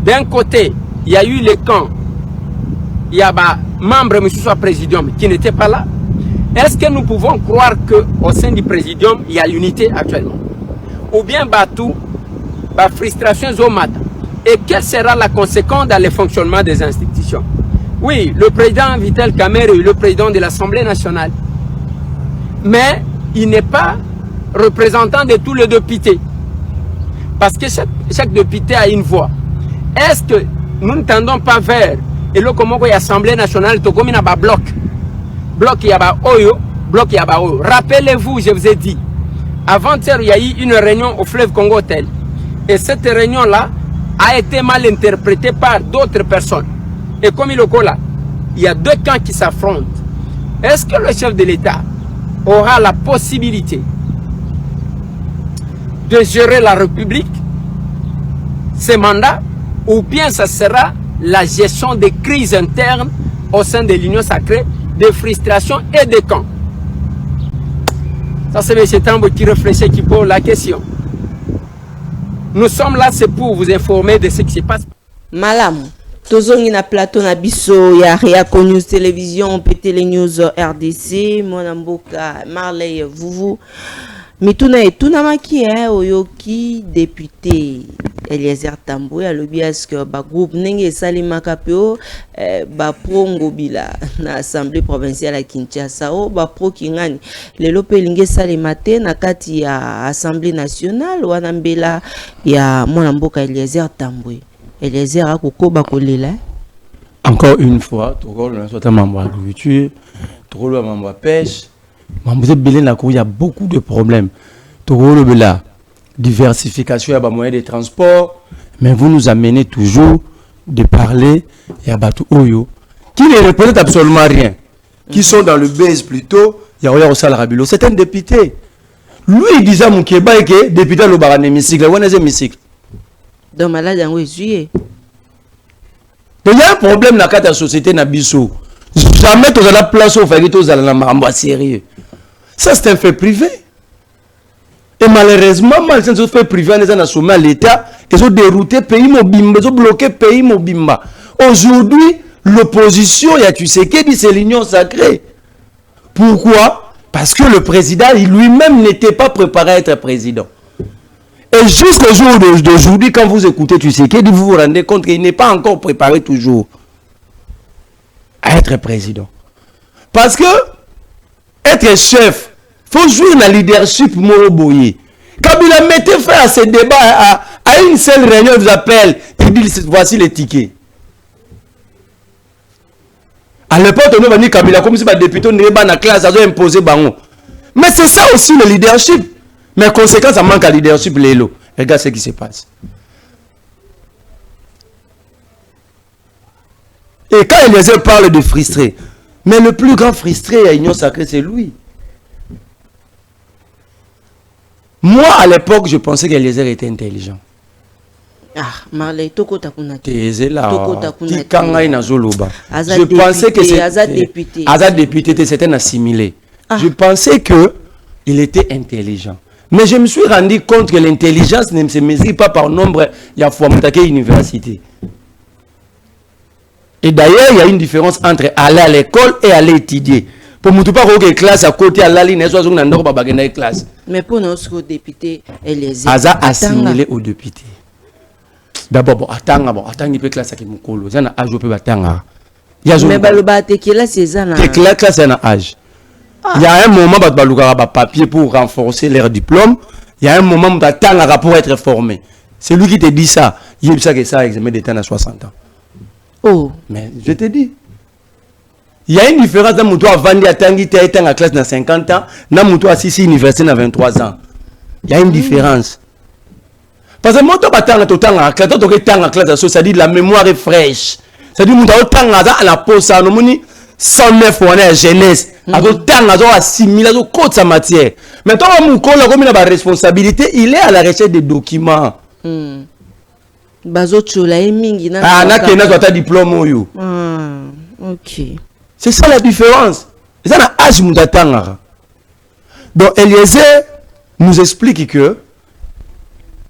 Speaker 3: d'un côté, il y a eu le camp, il y a des membres, M. soit présidium, qui n'étaient pas là. Est-ce que nous pouvons croire qu'au sein du présidium, il y a l'unité actuellement? Ou bien Batou, la frustration Zomata? Et quelle sera la conséquence dans le fonctionnement des institutions? Oui, le président Vital Kamerhe est le président de l'Assemblée nationale. Mais il n'est pas représentant de tous les députés. Parce que chaque député a une voix. Est-ce que nous ne tendons pas vers et le comment l'Assemblée nationale comme il y a un bloc? Bloc il y a Oyo, bloc il y a Oyo. Rappelez-vous, je vous ai dit, avant-hier, il y a eu une réunion au fleuve Congo Tel. Et cette réunion-là a été mal interprétée par d'autres personnes. Et comme il est là, il y a 2 camps qui s'affrontent. Est-ce que le chef de l'État aura la possibilité de gérer la République, ses mandats, ou bien ça sera la gestion des crises internes au sein de l'Union sacrée, des frustrations et des camps? Ça c'est M. Tambo qui réfléchit, qui pose la question. Nous sommes là, c'est pour vous informer de ce qui se passe.
Speaker 1: Malam, tozongi na plateau na biso ya Réaco News Télévision, Télé News RDC, Monamboka, Marley, Vuvu. Mituna etunamaki oyoki député Eliezer Tambwe alobi que ba groupe nenge esalimaka peo ba pro ngobila na assemblée provinciale à Kinshasa o ba pro kingani lelo pe linge salima te na kati ya assemblée nationale wana mbela ya mwana mboka Eliezer Tambwe. Eliezer akokoba kolela
Speaker 2: Encore une fois, Togolo soit un membre agriculture, Togolo un membre pêche, il y a beaucoup de problèmes. Togolo la diversification, il y a moyens de transport, mais vous nous amenez toujours de parler, il y a Batu Oyo, qui ne représentent absolument rien, qui sont dans le base plutôt, il y a Oya Rabilo, c'est un député. Lui, il disait à Moukeba que député le baran hémicycle, où est hémicycle?
Speaker 1: Dans malade en juillet.
Speaker 2: Donc il y a un problème dans la société Nabiso. Jamais tu as la place au fait que tu as la sérieux. Ça c'est un fait privé. Et malheureusement, malgré ce fait privé, ils ont soumis à l'État, ils ont dérouté le pays Mobimba, ils ont bloqué le pays Mobimba. Aujourd'hui, l'opposition, il y a tu sais qui dit c'est l'union sacrée. Pourquoi? Parce que le président lui-même n'était pas préparé à être président. Et jusqu'au jour d'aujourd'hui, quand vous écoutez tu sais qui dit, vous vous rendez compte qu'il n'est pas encore préparé toujours à être président. Parce que être chef, il faut jouer dans le leadership Moroboye. Kabila mettait fin à ce débat à une seule réunion, il vous appelle, il dit voici les tickets. À l'époque, on a dit Kabila comme si les députés n'étaient pas dans la classe, ils ont imposé Bango. Mais c'est ça aussi le leadership. Mais conséquence, ça manque à leadership, Lélo. Regarde ce qui se passe. Et quand Eliezer parle de frustré, mais le plus grand frustré à l'Union sacrée, c'est lui. Moi, à l'époque, je pensais qu'Eliezer était intelligent.
Speaker 1: Ah, Marley, Toko Takunati.
Speaker 2: Je pensais que c'était député, c'était un assimilé. Je pensais qu'il était intelligent. Mais je me suis rendu compte que l'intelligence ne se mesure pas par nombre. Il y a Fouamoutake Université. Et d'ailleurs, il y a une différence entre aller à l'école et aller étudier. Pour ne pas avoir une classe à côté, à la ligne, il y a une classe.
Speaker 1: Mais pour notre député, Eliezer.
Speaker 2: Aza assimilé au député. D'abord, attends, il peut classe qui mukolo. Il y a un âge où peut attendre.
Speaker 1: Mais baloba tekela c'est ça là.
Speaker 2: Tekela classe un âge. Il y a un moment où tu as papier pour renforcer leur diplôme. Il y a un moment où tu attends pour être formé. C'est lui qui te dit ça. Il dit ça que ça examen d'état à 60 ans.
Speaker 1: Oh.
Speaker 2: Mais je te dis. Il y a une différence dans mon toit Vandi à Tangi, tu es en classe dans 50 ans. Dans mon toit Sissi université dans 23 ans. Il y a une différence. Parce que moi, tu as en classe, ça dit la mémoire est fraîche. Ça dit que tu as à la pause, ça 109 ans à jeunesse. Tu as assimilé sa matière. Mais toi, comme il a responsabilité, il est à la recherche des documents. Diplôme.
Speaker 1: Ok.
Speaker 2: C'est ça la différence. C'est ça l'âge que donc Eliezer nous explique que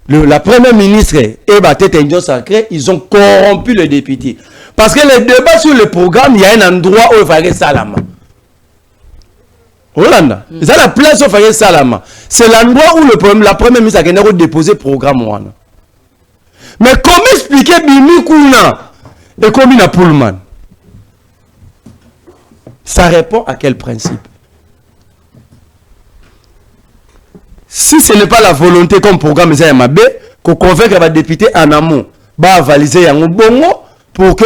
Speaker 2: la première ministre et la tête Union sacrée, ils ont corrompu le député. Parce que les débats sur le programme, il y a un endroit où il fallait Salama. Hollande, c'est la place où il fallait Salama. C'est l'endroit où la première ministre a déposé le programme. Mais comment expliquer Bimi Kouna et Komina Pullman? Ça répond à quel principe? Si ce n'est pas la volonté comme programme Zayamabe, qu'on convainc les députés en amont, va valiser un bongo pour que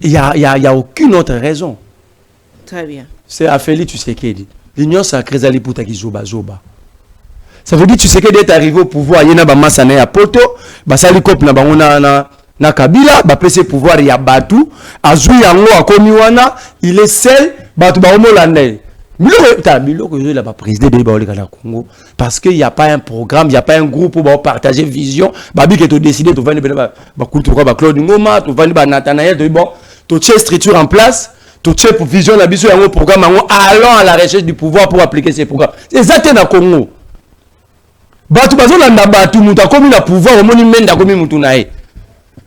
Speaker 2: il n'y a aucune autre raison.
Speaker 1: Très bien.
Speaker 2: C'est Afeli Tshisekedi. L'union sacrée Zali Poutaki Zoba Zoba. Ça veut dire que Tshisekedi est arrivé au pouvoir, il y a un massane à Poto, Basali Kop na Kabila, il pouvoir, il y a Batu, Azui Yango a Komiwana, il est seul, Batu Baomo Landais. Il a pas président de Congo parce qu'il n'y a pas un programme, il n'y a pas un groupe pour partager vision. Babi qui a décidé de venir Claude Ngoma, de venir Nathanaël, de bon, tu as structure en place, tu as vision la vision un programme, allons à la recherche du pouvoir pour appliquer ces programmes. C'est ça qui est dans Congo. Batu bazolanda batu muta komi na pouvoir, omoni menda komi mutu na ye.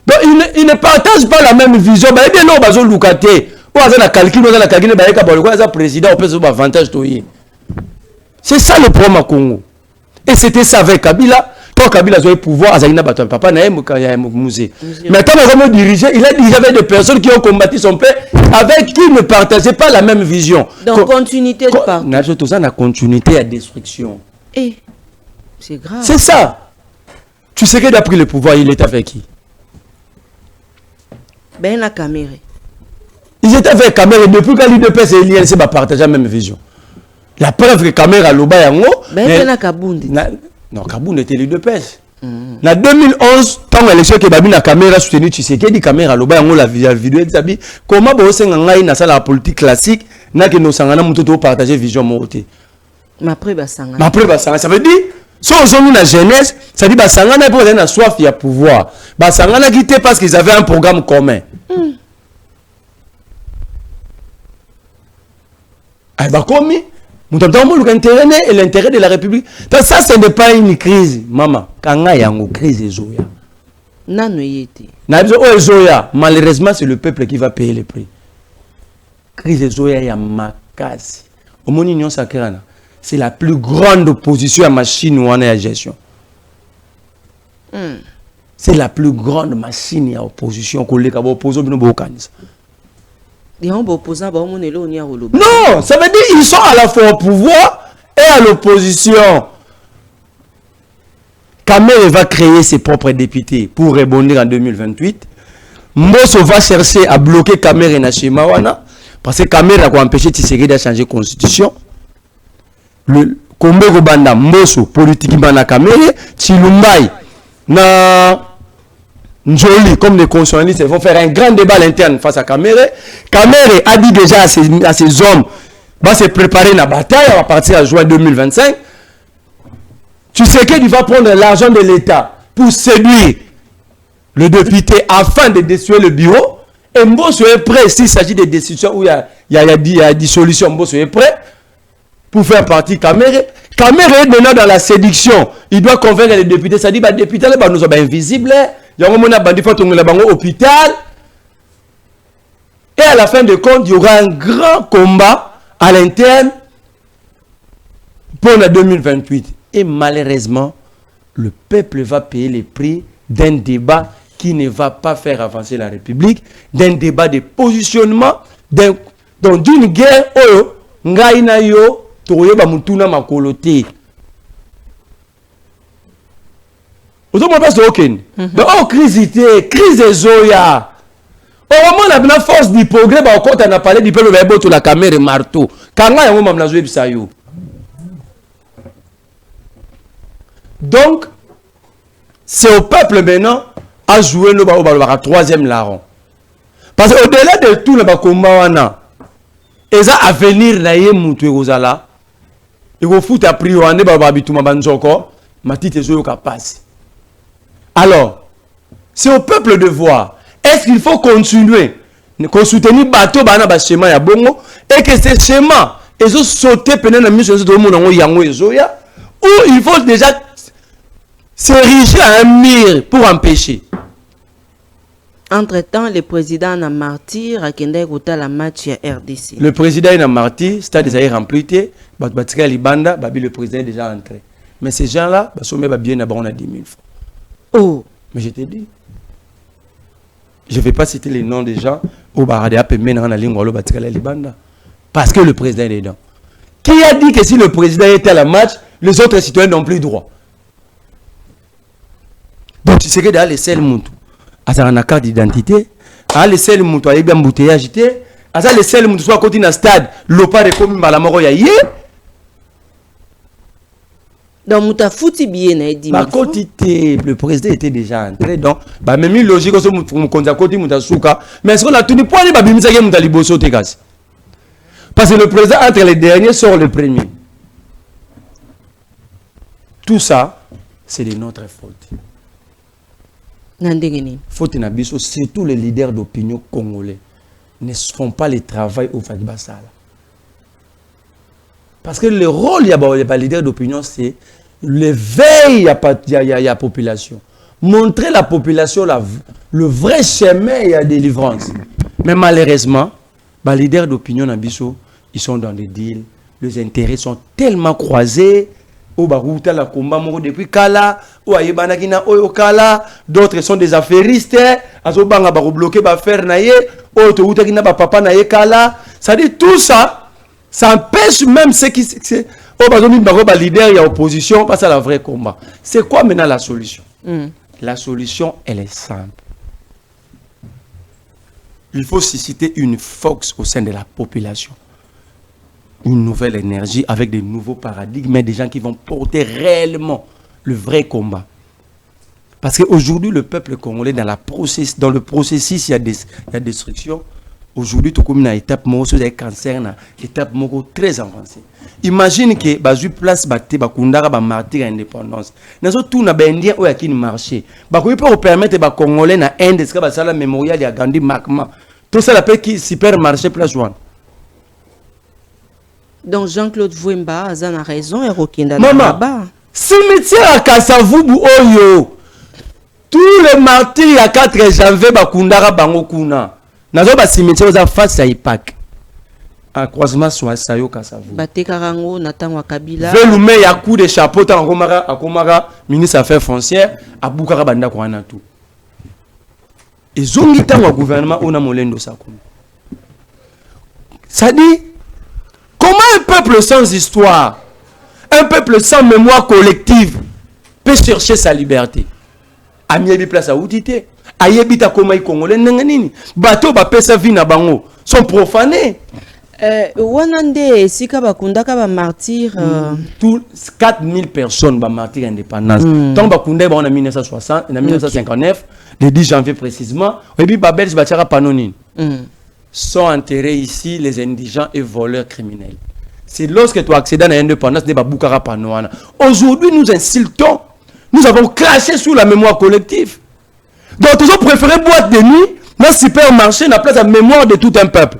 Speaker 2: Donc il ne partage pas la même vision. Bah bien non bazolukate. C'est ça le problème à Congo. Et c'était ça avec Kabila. Quand Kabila a eu le pouvoir, papa n'a pas musée. Mais quand il a dirigé, il a dirigé avec des personnes qui ont combattu son père, avec qui il ne partageait pas la même vision.
Speaker 1: Donc continuité de parti.
Speaker 2: La continuité à destruction.
Speaker 1: Et c'est grave.
Speaker 2: C'est ça. Tu sais qu'il a pris le pouvoir, il est avec qui?
Speaker 1: Ben la caméra.
Speaker 2: Ils étaient avec caméra depuis quand l'UDPS et l'INC partagent la même vision. La preuve que caméra loba yango.
Speaker 1: Ben la Kabundi.
Speaker 2: Non, Kabundi était l'UDPS. En 2011, tant l'élection que babi na caméra soutenu Tshisekedi caméra loba yango la vidéo exabi comment bo senga ngai na sala politique classique na que nos sangana muto to partager vision moté.
Speaker 1: Ma après basanga.
Speaker 2: Ma après basanga ça veut dire si aujourd'hui la jeunesse, ça dit basangana pour avoir soif il y a pouvoir. Basangana quitté parce qu'ils avaient un programme commun. Ah bah comme et l'intérêt de la République. Ça, ce n'est pas une crise, maman. Quand il y a une crise, malheureusement, c'est le peuple qui va payer le prix. Crise Zoya, il y a Makasi. Au monde Union Sacrée, c'est la plus grande opposition à la machine ou à la gestion. C'est la plus grande machine à opposition qu'on les a opposés au Canada. Non, ça veut dire qu'ils sont à la fois au pouvoir et à l'opposition. Kamere va créer ses propres députés pour rebondir en 2028. Mbosso va chercher à bloquer Kamere na Shemawana parce que Kamere a empêché Tshisekedi de changer la constitution. Le Kombe Banda Mbosso politiquement na Kamere, Chilumbai na Njoli, comme les constitutionnalistes, ils vont faire un grand débat à l'interne face à Kamere. Kamere a dit déjà à ses hommes, va se préparer la bataille, à partir à juin 2025. Tu sais qu'il va prendre l'argent de l'État pour séduire le député afin de destruire le bureau. Et Mbosso est prêt, s'il s'agit de décisions où il y a dissolution, Mbosso est prêt pour faire partie Kamere. Kamere est maintenant dans la séduction. Il doit convaincre les députés. Ça dit, les députés, nous sommes invisibles. Il y a un hôpital. Et à la fin de compte, il y aura un grand combat à l'interne pour la 2028. Et malheureusement, le peuple va payer les prix d'un débat qui ne va pas faire avancer la République, d'un débat de positionnement, d'une guerre. Vous avez pas aucune. Donc, crise Zoya. Au moment où la force du progrès, quand on a parlé du peuple, on a la caméra et marteau. Quand on a joué ça. Donc, c'est au peuple maintenant à jouer le troisième larron. Parce qu'au-delà de tout le combat, et ça à venir là, il faut foutre à priori, alors, c'est au peuple de voir. Est-ce qu'il faut continuer qu'on soutenir bateau bana schéma ya bongo et que ces schémas ils ont sauté pendant la mission de monde yango ezoya ou il faut déjà s'ériger à un mur pour empêcher.
Speaker 1: Entre-temps, le président a martyr à Kenda Kota la match à RDC.
Speaker 2: Le président a martyr, stade déjà rempli, Batika Libanda, le président est déjà entré. Mais ces gens-là, ils bien à 10 000 fois.
Speaker 1: Oh,
Speaker 2: mais je te dis, je ne vais pas citer les noms des gens au Baradea parce que le président est dedans. Qui a dit que si le président était à la match, les autres citoyens n'ont plus droit? Donc tu sais que dans les seuls moutou, à sa carte d'identité, à les seuls moutou, à bien embouteillage, à ça les seuls moutou soit à côté d'un stade, l'opa est comme à la mort yaye.
Speaker 1: Donc, Mouta fouti bien,
Speaker 2: le président était déjà entré. Donc, même logique, mais est-ce qu'on a tout dit pour aller parce que le président, entre les derniers, sort le premier. Tout ça, c'est de notre faute. Faute Nabiso, surtout les leaders d'opinion congolais ne font pas le travail au Fadibasala. Parce que le rôle des leaders d'opinion, c'est l'éveil à la population. Montrer la population le vrai chemin de délivrance. Mais malheureusement, les leaders d'opinion, ils sont dans des deals. Les intérêts sont tellement croisés. Depuis Kala, d'autres sont des affairistes. Ça dit tout ça, ça empêche même ceux qui... leader et opposition passe à la vraie combat. C'est quoi maintenant la solution? La solution, elle est simple. il faut susciter une force au sein de la population. Une nouvelle énergie avec des nouveaux paradigmes, mais des gens qui vont porter réellement le vrai combat. Parce qu'aujourd'hui, le peuple congolais, dans le processus, il y a destruction. Aujourd'hui, tout comme une étape, il y a cancer, une étape très avancée. Imagine que bazu place batte bakundara ba martyr indépendance. Nazo tout na indien ou yakini marché. Ba ko peut permettre ba congolais na Inde ska ba sala mémorial ya Gandhi Makma. Tout ça l'appelle qui supermarché place Joan.
Speaker 1: Donc Jean-Claude Vouemba a raison et Rokinda
Speaker 2: là-bas. Cimetière à Kasavubu Oyo. Tous les martyrs à 4 janvier bakundara bango kuna. Nazo ba cimetière aux face à Ipak. Un croisement soit Sayo Kasavubu.
Speaker 1: Bate Karango Nathan Wakabila.
Speaker 2: Velume ya coup de chapeau tant Akomara ministre des Affaires foncières à Boukara Banda Kwana tout. Et zongi tant au gouvernement on a molendo sakoum. Ça dit comment un peuple sans histoire, un peuple sans mémoire collective peut chercher sa liberté? Amiebi place à Outité. Ayebita Komai Congolais Nanganini. Bateau ba pesa vie na bango sont profanés.
Speaker 1: Wanande Sika Bakundaka ba martyr.
Speaker 2: Tous 4000 personnes ba martyr indépendance. Tant Bakunda en 1960, en 1959, le 10 janvier précisément, et puis Babel Bachara Panonine. Sont enterrés ici les indigents et voleurs criminels. C'est lorsque tu accèdes à l'indépendance de Baboukara Panoana. Aujourd'hui, nous insultons. Nous avons craché sous la mémoire collective. Donc, ils ont préféré boîte de nuit dans le supermarché, dans la place de mémoire de tout un peuple.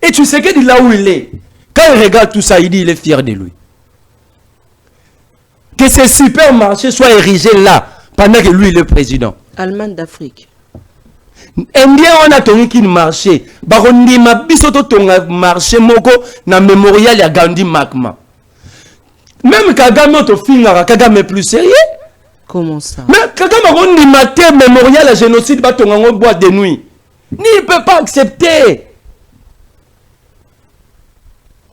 Speaker 2: Et tu sais que là où il est, quand il regarde tout ça, il dit qu'il est fier de lui. Que ce supermarché soit érigé là, pendant que lui, il est président.
Speaker 1: Allemagne d'Afrique.
Speaker 2: Indien on a tenu qu'il marché. Barondi ma bisoto tonga marché moko na mémorial ya Gandhi Makma. Même Kagame to finga Kagame plus sérieux.
Speaker 1: Comment ça?
Speaker 2: Mais Kagame on maté mémorial à génocide ba tonga ngo boîte de nuit. Ni peut pas accepter.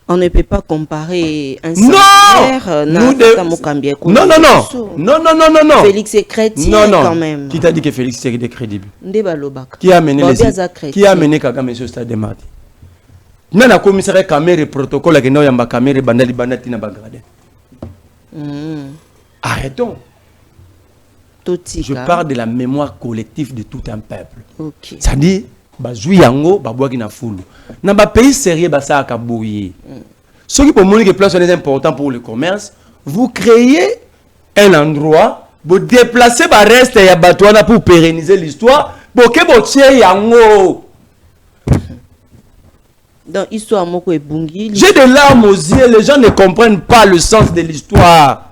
Speaker 1: On ne peut pas comparer un
Speaker 2: non,
Speaker 1: non. Félix est chrétien quand même.
Speaker 2: Qui t'a dit que Félix est crédible?
Speaker 1: Qui
Speaker 2: a amené Kagame sur le stade de Mardi? Non, la commissaire caméra protocole avec nous yamba caméra bandali bandati na bagade. Arrêtons. Je parle de la mémoire collective de tout un peuple.
Speaker 1: Okay.
Speaker 2: Ça dit bazui yango babwaki na fulu. Na ba pays sérieux basa akabouye. Ce qui pour moi que place est important pour le commerce, vous créez un endroit, vous déplacez ba reste ya batouana pour pérenniser l'histoire, pour que vous tiez yango.
Speaker 1: Dans l'histoire moko ebungi.
Speaker 2: J'ai des larmes aux yeux, les gens ne comprennent pas le sens de l'histoire.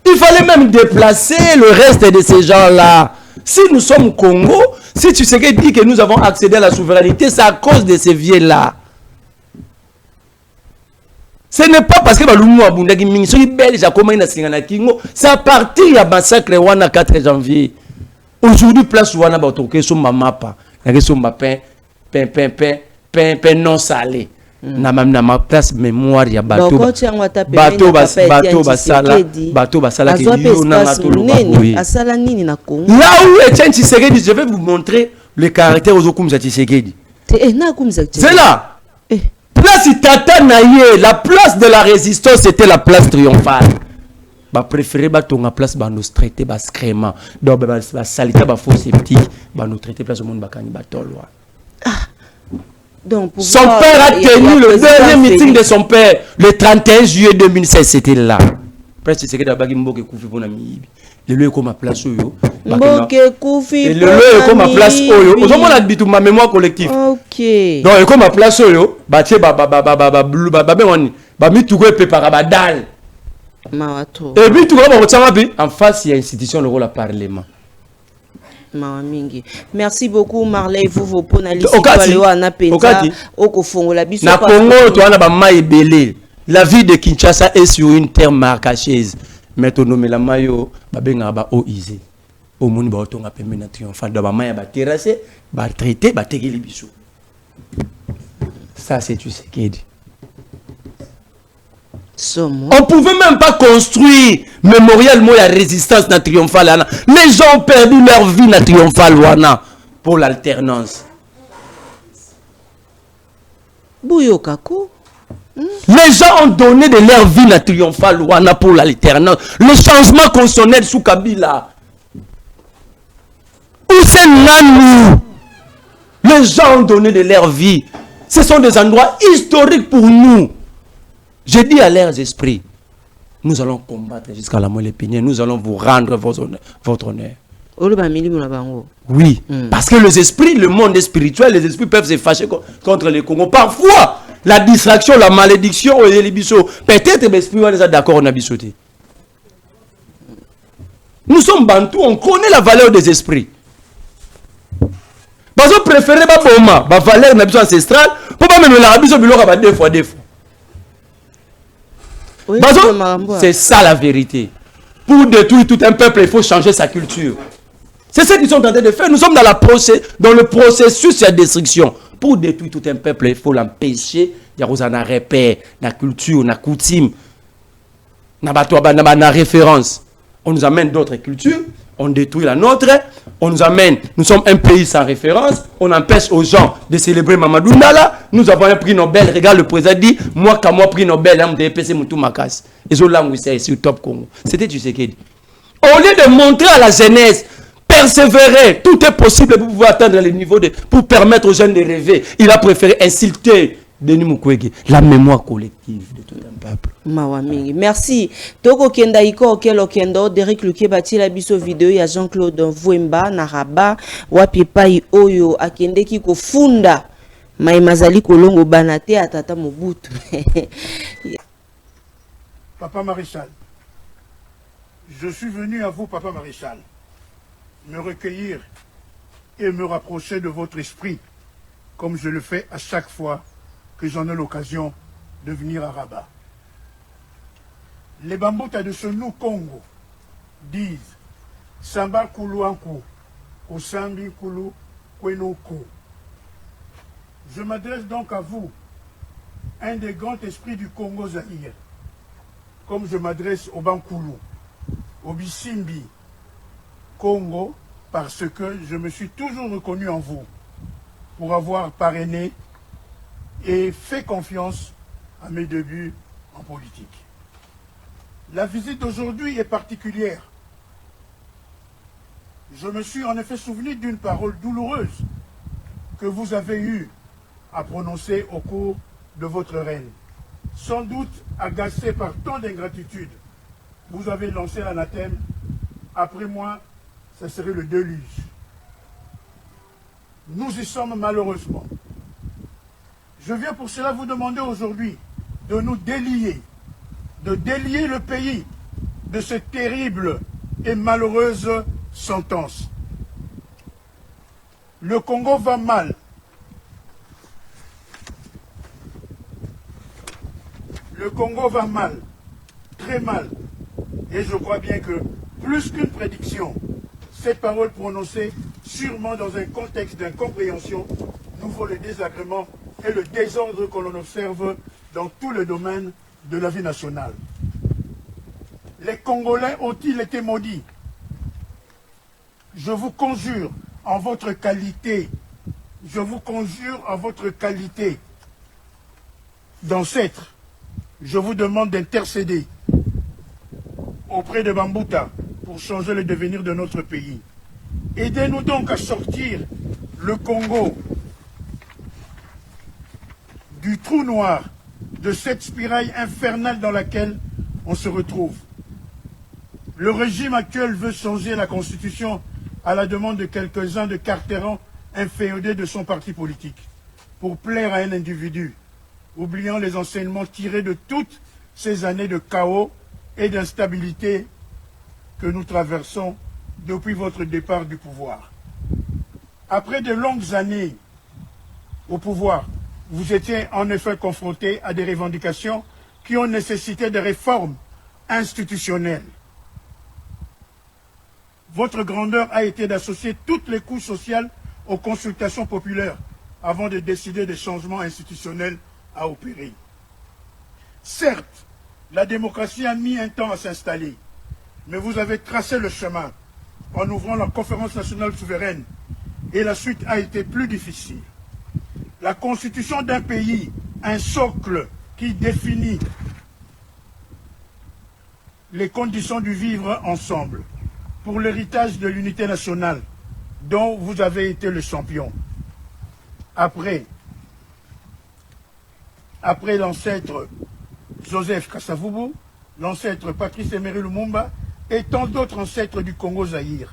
Speaker 2: Il fallait même déplacer le reste de ces gens-là. Si nous sommes au Congo, si tu sais que dit que nous avons accédé à la souveraineté, c'est à cause de ces vieux-là. Ce n'est pas parce que c'est à partir du massacre le 4 janvier. Aujourd'hui, place Wana Batoke, son mamapa, son pain non salé. Na ma place mémoire ya bateau basala qui
Speaker 1: asala nini na Congo.
Speaker 2: Là où Etienne Tshisekedi, je vais vous montrer le caractère aux Okumza Tshisekedi. C'est là. Place Tata Naye, la place de la résistance, c'était la place triomphale. Ba préféré ba tonga place ba nous traiter ba scrément. Donc ba salita ba faux sceptique, ba nous traiter place au monde bakani ba tolwa.
Speaker 1: Donc,
Speaker 2: son père a tenu le dernier meeting de son père le 31 juillet 2016. C'était là. Presque c'est que d'abord il m'a koufi pour nami. Le lieu comme ma place oyo.
Speaker 1: Koufi.
Speaker 2: Le lieu comme ma place oyo. Aux hommes on habite ma mémoire collective.
Speaker 1: Ok.
Speaker 2: Donc comme ma place oyo. Batie ba mi tout pe par badal.
Speaker 1: Mawato.
Speaker 2: Et puis tout va retirer bi en face il y a institution le rôle à parlement.
Speaker 1: Merci beaucoup Marley vous pour
Speaker 2: na Congo la vie de Kinshasa est sur une terre marcacheuse mais to nommer la mayo ba benga ba oisé au monde ba otonga pembe na triomphal ba maya ba terrasser ba traiter ba tegeli biso ça c'est tu sais qui dit On ne pouvait même pas construire mémorial moi la résistance na triomphale. Les gens ont perdu leur vie na triomphale pour l'alternance.
Speaker 1: Bouyokako.
Speaker 2: Les gens ont donné de leur vie na triomphale pour l'alternance. Le changement constitutionnel sous Kabila. Où c'est nous? Les gens ont donné de leur vie. Ce sont des endroits historiques pour nous. J'ai dit à leurs esprits, nous allons combattre jusqu'à la moelle épinière. Nous allons vous rendre votre honneur. Oui, parce que les esprits, le monde est spirituel, les esprits peuvent se fâcher contre les Congos. Parfois, la distraction, la malédiction, peut-être les esprits sont d'accord, on a bisouté. Nous sommes bantous, on connaît la valeur des esprits. Parce que préférez la valeur de ancestrale, pour pas même la biso biloko deux fois. Oui, c'est ça la vérité. Pour détruire tout un peuple, il faut changer sa culture. C'est ce qu'ils sont en train de faire. Nous sommes dans le processus de destruction. Pour détruire tout un peuple, il faut l'empêcher. Il y a un repère, la culture, la coutume, la référence. On nous amène d'autres cultures, on détruit la nôtre, on nous amène, nous sommes un pays sans référence, on empêche aux gens de célébrer Mamadou Ndala. Nous avons un prix Nobel, regarde le président dit, moi qu'à moi prix Nobel, on m'a PC Moutou Makas. Et je l'ai c'est ici au top Congo. C'était Tshisekedi. Au lieu de montrer à la jeunesse, persévérer, tout est possible pour pouvoir atteindre le niveau pour permettre aux jeunes de rêver. Il a préféré insulter Denis Mukwege, la mémoire collective de tout un peuple.
Speaker 1: Merci. Toko Kenda Iko Okelo Kendo, Derek Luke bati la biso vidéo ya Jean-Claude Mvwemba Naraba wapi pai oyo akende ki kofunda maimazali kolongo banate atata Mobutu.
Speaker 4: Papa Maréchal, je suis venu à vous, Papa Maréchal, me recueillir et me rapprocher de votre esprit, comme je le fais à chaque fois que j'en ai l'occasion de venir à Rabat. Les Bambouta de ce nous Congo disent Samba Koulouankou, Osambi Koulou Kwenoko. Je m'adresse donc à vous, un des grands esprits du Congo Zaïre, comme je m'adresse au Bankoulou, au Bisimbi, Congo, parce que je me suis toujours reconnu en vous, pour avoir parrainé et fait confiance à mes débuts en politique. La visite d'aujourd'hui est particulière. Je me suis en effet souvenu d'une parole douloureuse que vous avez eu à prononcer au cours de votre règne. Sans doute agacé par tant d'ingratitude, vous avez lancé l'anathème « Après moi, ce serait le déluge ». Nous y sommes malheureusement. Je viens pour cela vous demander aujourd'hui de nous délier, de délier le pays de cette terrible et malheureuse sentence. Le Congo va mal. Le Congo va mal, très mal. Et je crois bien que, plus qu'une prédiction, cette parole prononcée sûrement dans un contexte d'incompréhension nous vaut le désagrément et le désordre que l'on observe dans tous les domaines de la vie nationale. Les Congolais ont-ils été maudits? Je vous conjure en votre qualité, je vous conjure en votre qualité d'ancêtre, je vous demande d'intercéder auprès de Bambouta pour changer le devenir de notre pays. Aidez-nous donc à sortir le Congo du trou noir, de cette spirale infernale dans laquelle on se retrouve. Le régime actuel veut changer la constitution à la demande de quelques-uns de Carteran inféodés de son parti politique, pour plaire à un individu, oubliant les enseignements tirés de toutes ces années de chaos et d'instabilité que nous traversons depuis votre départ du pouvoir. Après de longues années au pouvoir, vous étiez en effet confronté à des revendications qui ont nécessité des réformes institutionnelles. Votre grandeur a été d'associer toutes les couches sociales aux consultations populaires avant de décider des changements institutionnels à opérer. Certes, La démocratie a mis un temps à s'installer, mais vous avez tracé le chemin en ouvrant la conférence nationale souveraine et la suite a été plus difficile. La constitution d'un pays, un socle qui définit les conditions du vivre ensemble pour l'héritage de l'unité nationale dont vous avez été le champion. Après l'ancêtre Joseph Kasavubu, l'ancêtre Patrice Emery Lumumba et tant d'autres ancêtres du Congo-Zaïre.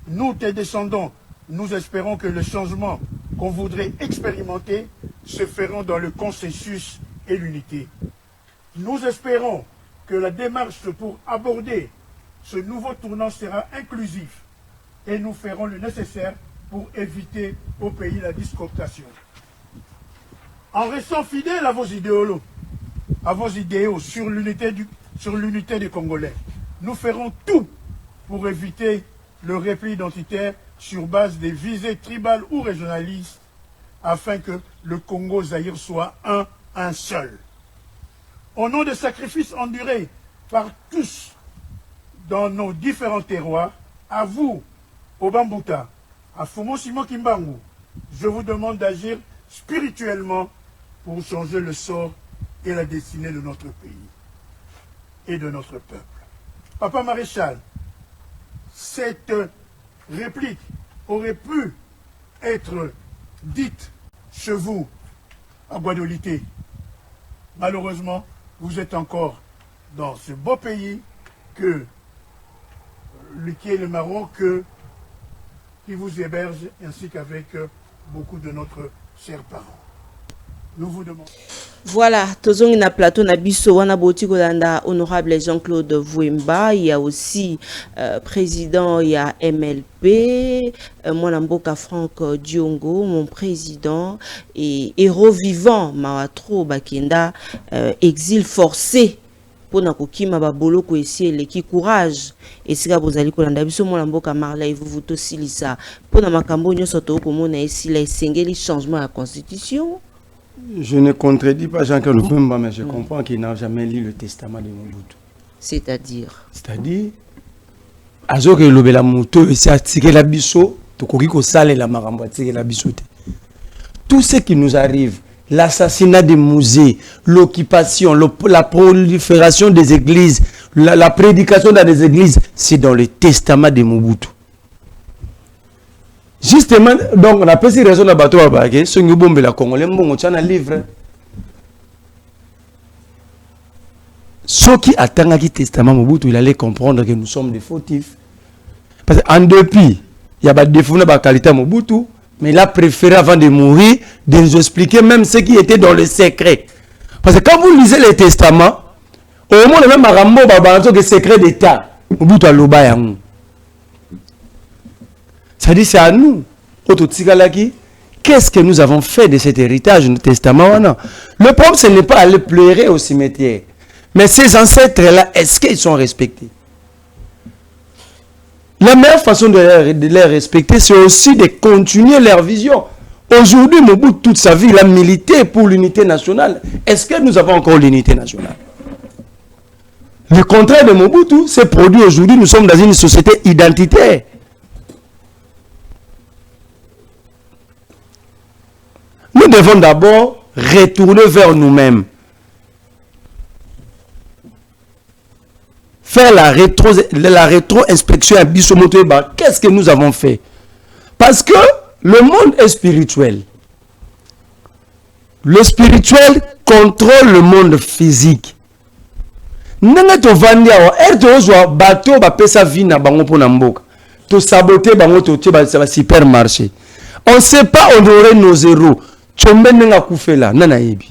Speaker 4: Nous, tes descendants, nous espérons que le changement qu'on voudrait expérimenter se feront dans le consensus et l'unité. Nous espérons que la démarche pour aborder ce nouveau tournant sera inclusif et nous ferons le nécessaire pour éviter au pays la discooptation. En restant fidèles à vos idéaux sur l'unité des Congolais, nous ferons tout pour éviter le repli identitaire sur base des visées tribales ou régionalistes afin que le Congo-Zaïre soit un seul. Au nom des sacrifices endurés par tous dans nos différents terroirs, à vous, au Bambuta, à Fumo Simon Kimbangu, je vous demande d'agir spirituellement pour changer le sort et la destinée de notre pays et de notre peuple. Papa Maréchal, cette réplique aurait pu être dite chez vous à Guadeloupe. Malheureusement, vous êtes encore dans ce beau pays qui est le Maroc, qui vous héberge, ainsi qu'avec beaucoup de notre chers parents. Nous vous demandons.
Speaker 1: Voilà, tozongi na plateau na biso wana boti kolanda honorable Jean-Claude Vouemba, il y a aussi président, il y a MLP, Mwana Mboka Franck Diongo, mon président et héros vivant Mawatro Bakenda, exil forcé pour na kokima babolo ko esi eleki courage et sika bozali kolanda biso Mwana Mboka Marley vous to silisa pour na makambo nyoso to komona esi la esengeli changement à la constitution.
Speaker 2: Je ne contredis pas Jean-Claude Vouemba, mais je comprends qu'il n'a jamais lu le testament de Mobutu.
Speaker 1: C'est-à-dire
Speaker 2: azoke lobela muto esi atike la biso tokoki ko sale la makambo atike la biso te. Tout ce qui nous arrive, l'assassinat des musées, l'occupation, la prolifération des églises, la prédication dans les églises, c'est dans le testament de Mobutu. Justement, donc on a pas si raison de bateau à baguer, ce que bombe la Congolais, on tient un livre. Ceux qui attendent le testament Mobutu, il allait comprendre que nous sommes des fautifs. Parce qu'en dépit, il y a des défauts de la qualité Mobutu, mais il a préféré avant de mourir de nous expliquer même ce qui était dans le secret. Parce que quand vous lisez les testaments, au moins le même Marambo Babanzo que secret d'État, Mobutu a l'oba yango. Ça dit c'est à nous, qu'est-ce que nous avons fait de cet héritage du testament? Non. Le problème, ce n'est pas aller pleurer au cimetière. Mais ces ancêtres-là, est-ce qu'ils sont respectés? La meilleure façon de les respecter, c'est aussi de continuer leur vision. Aujourd'hui, Mobutu, toute sa vie, il a milité pour l'unité nationale. Est-ce que nous avons encore l'unité nationale? Le contraire de Mobutu s'est produit aujourd'hui. Nous sommes dans une société identitaire. Nous devons d'abord retourner vers nous-mêmes. Faire la rétro-inspection à Bissomotoeba. Qu'est-ce que nous avons fait? Parce que le monde est spirituel. Le spirituel contrôle le monde physique. Nanga to vandia erto ozwa bateau ba pesa vina bango pona mboka. To saboter bango to ba supermarché. On ne sait pas honorer nos héros. Chombe nenga kufela nana yebi.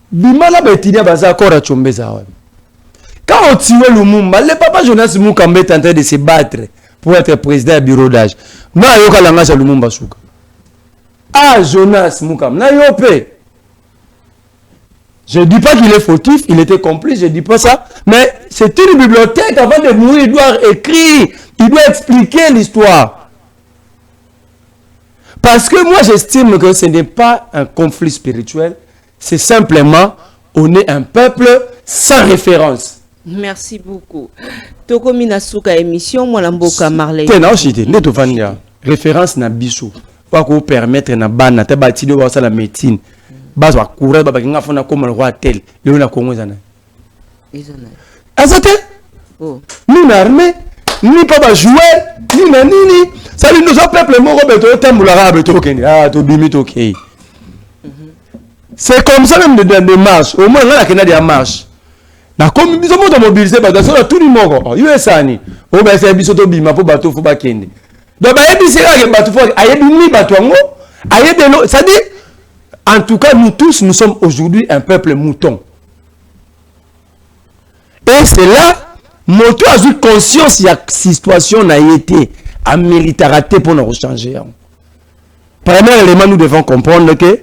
Speaker 2: Bimala betinia baza kora chombe zawa. Quand on tire Lumumba, le papa Jonas Mukambe est en train de se battre pour être président du bureau d'âge. Na yoka langa sa Lumumba suka. Ah Jonas Mukambe, na yope. Je ne dis pas qu'il est fautif, il était complice, je ne dis pas ça. Mais c'est une bibliothèque, avant de mourir, il doit écrire, il doit expliquer l'histoire. Parce que moi, j'estime que ce n'est pas un conflit spirituel, c'est simplement, on est un peuple sans référence.
Speaker 1: Merci beaucoup. Tokomi na suka émission moi mboka Marley.
Speaker 2: Te na aussi ne to vandia. Référence na biso. Pour ko permettre na bana te batido ba la médecine. Base wa courir ba kinga fona comme le roi tel. Le na Congo zana.
Speaker 1: Izana.
Speaker 2: Azate?
Speaker 1: Oh.
Speaker 2: Nous l'armée, ni pas ba jouer, ni na nini. Ça lui nous a peuple moko beto tambulara beto kende. Ah to bimi to kei. C'est comme ça même de marche. Au moins là la kena de marche. Na comme biso moto mobiliser ba dans tout le monde. USAni. O ba c'est biso to bima po bato fo ba kende. Donc ba yebi c'est que bato fo ayebi ni bato ngo. Ayebi no, ça dit en tout cas nous tous nous sommes aujourd'hui un peuple mouton. Et c'est là moto a eu conscience il y a situation n'a été à militaraté pour nous changer. Premier élément nous devons comprendre que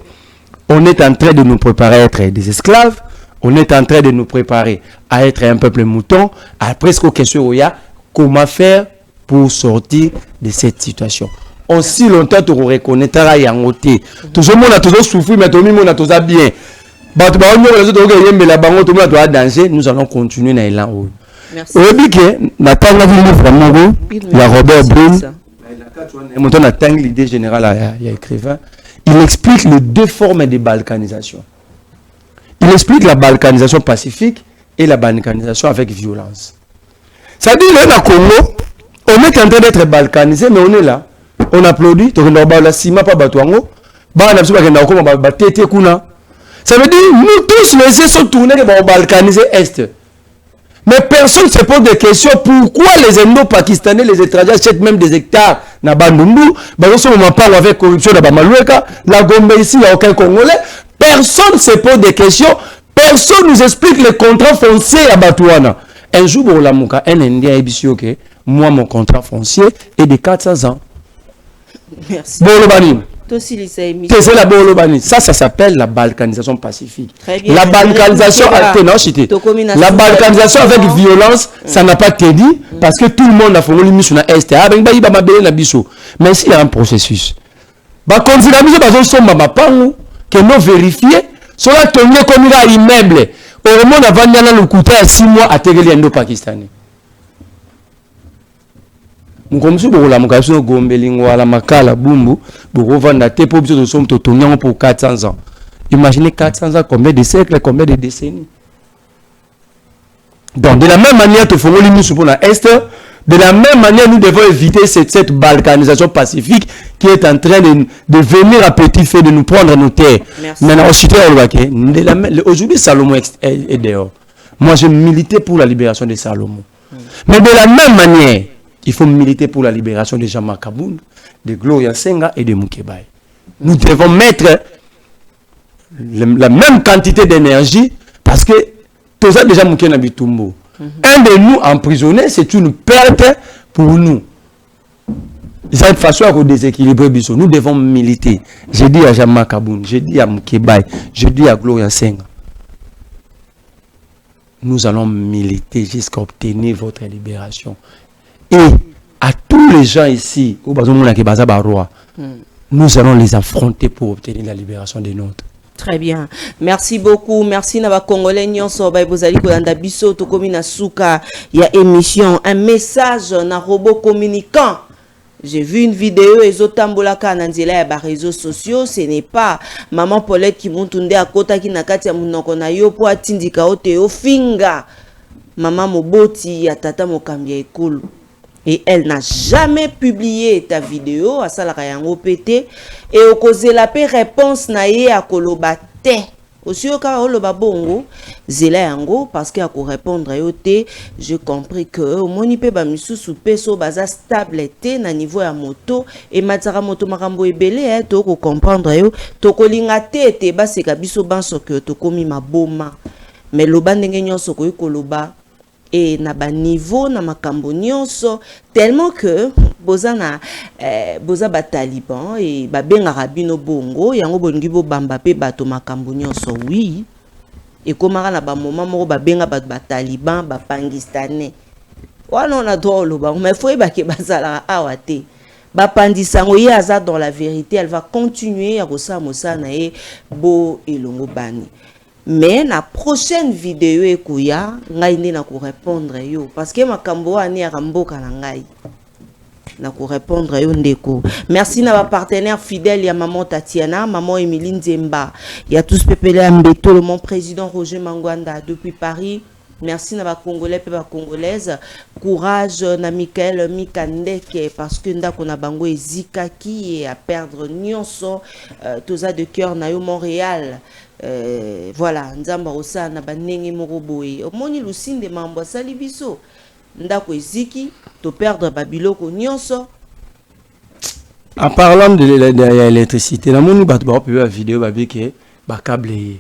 Speaker 2: on est en train de nous préparer à être des esclaves. On est en train de nous préparer à être un peuple mouton. Après ce question où il y a comment faire pour sortir de cette situation. Aussi longtemps tu reconnaîtras la yangoté. Tout le monde a toujours souffert mais tout le monde a toujours bien. Nous allons continuer dans l'élan.
Speaker 1: Merci.
Speaker 2: L'idée générale il y a écrivain. Il explique les deux formes de balkanisation. Il explique la balkanisation pacifique et la balkanisation avec violence. Ça dit, là, au Congo, on est en train d'être balkanisé, mais on est là. On applaudit. Ça veut dire, nous tous, les yeux sont tournés pour balkaniser Est. Mais personne ne se pose des questions. Pourquoi les Indo-Pakistanais, les étrangers achètent même des hectares na Bandundu, on parle avec corruption na Bamaloueka, la Gombe ici, il n'y a aucun Congolais. Personne ne se pose des questions. Personne ne nous explique les contrats fonciers à Batouana. Un jour, un Indien a dit que moi, mon contrat foncier est de 400 ans.
Speaker 1: Merci.
Speaker 2: Ça s'appelle la balkanisation pacifique.
Speaker 1: La
Speaker 2: balkanisation, la balkanisation avec violence, ça n'a pas été dit parce que tout le monde a fait une mission à l'Est. Mais s'il y a un processus, que nous vérifier, cela tourne comme un immeuble. Au monde avant le coûté à 6 mois à Tegeli Indo-Pakistanais. Mukomsu bola mukaso gombelingo ala makala bumbu bokovanda te po biso sommes totonyango pour 400 ans. Imaginez 400 ans, combien de siècles, combien de décennies. Donc de la même manière que fongoli nous pour la Est, de la même manière nous devons éviter cette balkanisation pacifique qui est en train de venir à petit feu de nous prendre nos terres. Maintenant aujourd'hui Salomon est dehors. Moi j'ai milité pour la libération de Salomon. Mais de la même manière il faut militer pour la libération de Jean-Marc Kabound, de Gloria Senga et de Mukebai. Nous devons mettre la même quantité d'énergie parce que tout ça déjà Mukena Bitumbo. Un de nous emprisonné, c'est une perte pour nous. Cette façon à déséquilibrer Bissot. Nous devons militer. Je dis à Jean-Marc Kabound, je dis à Mukebai, je dis à Gloria Senga. Nous allons militer jusqu'à obtenir votre libération. Et à tous les gens ici, nous allons les affronter pour obtenir la libération des nôtres.
Speaker 1: Très bien. Merci beaucoup. Merci Naba Congolais Nyonso Baibozali Kolanda Biso Tokomi na suka ya émission un message na robot communicant. J'ai vu une vidéo et zotambolaka na nzela ya ba réseaux sociaux, ce n'est pas maman Paulette qui montunde akota ki na kati ya munoko na yo po atindika ote yo finga. Maman Moboti ya tata Mokambi ekulu. Et elle n'a jamais publié ta vidéo à Salarayango PT et au cause la paix réponse na ye à kolobate aussi au cas oloba bongo zela yango parce qu'il a ko répondre yote j'ai compris que au monipe ba misusu peso baza stable te na niveau ya moto et matara moto makambo ebele to ko comprendre yo to ko linga te ba seka biso banso que to komi maboma mais loba ndenge nyonso ko koloba et na ba niveau na makambo nyonso tellement que boza ba taliban et ba benga rabino bongo yango bongi bo bamba pe bato makambo nyonso oui et komara na ba moment moko ba benga ba taliban ba pangistanais wana on a droit lo ba mais faut ba ke bazala awate ba pandisango ye aza dans la vérité elle va continuer à kosa mosa na e bo elongo bani. mais na prochaine vidéo ekoya ngai nde na ko répondre yo parce que makambo ani ya mboka na ngai na ko répondre yo ndeko. Merci na ba partenaire fidèle ya maman Tatiana, maman Emilie Nzemba, ya tous pepele Ambeto, le mon président Roger Mangwanda depuis Paris. Merci na ba congolais pe ba congolaise. Courage na Michael Mikandeke parce que ndako na bango ezikaki et à perdre nyonso toza de cœur na yo Montréal. Voilà, nzamba osa na banenge moroboye. Omoni lusinde mambo sali biso. Ndako eziki to perdre babiloko nyonso.
Speaker 2: En parlant de l'électricité, la moni bat ba pe vidéo ba bike ba câble.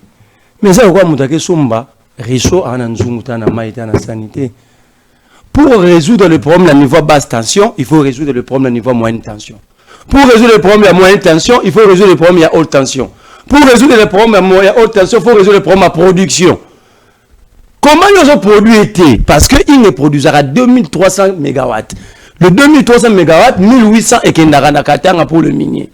Speaker 2: Mais ça quoi mutake somba réseau en nzunguta na maïta na sanité. Pour résoudre le problème à niveau basse tension, il faut résoudre le problème à niveau moyenne tension. Pour résoudre le problème à moyenne tension, il faut résoudre le problème à haute tension. Pour résoudre le problème à haute tension, il faut résoudre le problème à production. Comment ils ont produit? Parce qu'ils ne produisent à 2300 MW. Le 2300 MW, 1800 et Kendaranakatanga pour le minier.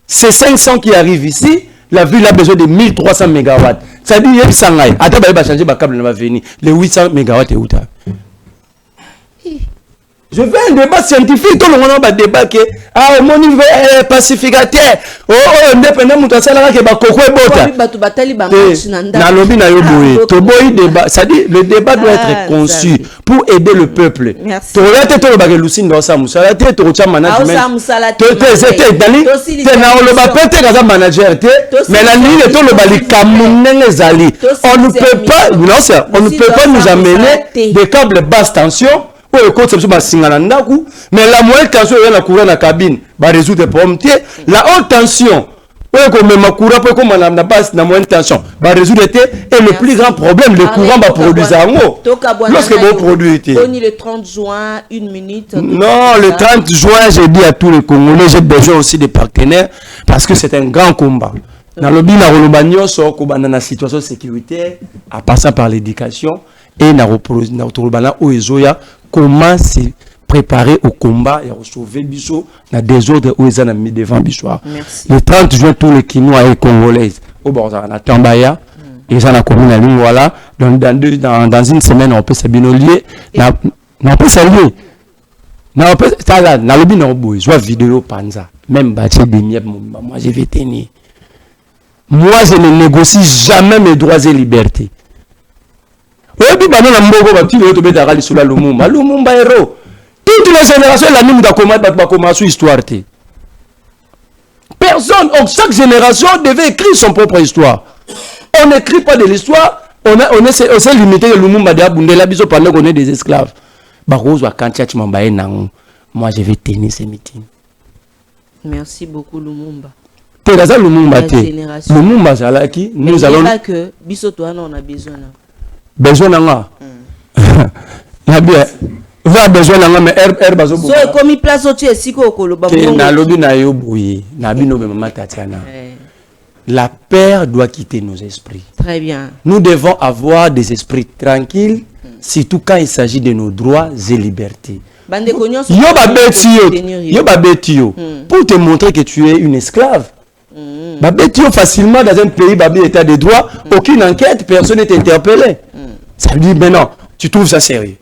Speaker 2: C'est 500 qui arrivent ici. La ville a besoin de 1300 MW. Ça dit, il y a 100 ans. Attends, il va changer le câble, il va venir. Les 800 MW est où? Je veux un débat scientifique. Tout le monde va débat que mon niveau est pacificateur. Indépendant, tout ça là que bakoko est bota. Le débat doit être conçu pour aider le peuple. Tu regardes tout le bagage Lucine dans ça, Moussa. Tu regardes management. Mais la ligne est tout le bali Kamounen Zali. On ne peut pas, on ne peut pas nous amener des câbles basse tension. Mais la moyenne tension est la courant dans la cabine, va résoudre les problèmes. La haute tension, la basse, la moyenne tension, va résoudre et le plus grand problème, le courant va produire en haut. Lorsque vous produisez.
Speaker 1: Le 30 juin, 1 minute.
Speaker 2: Non, le 30 juin, j'ai dit à tous les Congolais, j'ai besoin aussi des partenaires parce que c'est un grand combat. Dans le bin à la situation sécuritaire, en passant par l'éducation et dans le comment se préparer au combat et sauver Bissot dans des ordres où ils ont mis devant Bissot. Le 30 juin, tous les Kinois et Congolais au bord de Tambaya, ils ont la commune à ligne, voilà. Dans une semaine, on peut se binolier. On peut saluer. On peut saluer. Dans le bin, je vois vidéo panza. Même bâtir des miens, moi je vais tenir. Moi, je ne négocie jamais mes droits et libertés. Toutes les générations, la mine de histoire. Personne, chaque génération devait écrire son propre histoire. On n'écrit pas de l'histoire, on s'est limité à Lumumba de Abundela Biso pendant qu'on est des esclaves. Moi, je vais tenir ces meetings.
Speaker 1: Merci beaucoup, Lumumba.
Speaker 2: Lumumba, nous allons.
Speaker 1: Que Biso, toi, on a besoin.
Speaker 2: Besoin d'un va besoin d'un mais bazo
Speaker 1: so comme il place au si ko koloba
Speaker 2: na lobi na yo boui na bino maman Tatiana. La peur doit quitter nos esprits.
Speaker 1: Très bien.
Speaker 2: Nous devons avoir des esprits tranquilles, surtout quand il s'agit de nos droits et libertés. Yo babetio pour te montrer que tu es une esclave. Babetio facilement dans un pays babé état de droit, aucune enquête, personne n'est interpellé. Ça veut dire mais non, tu trouves ça sérieux.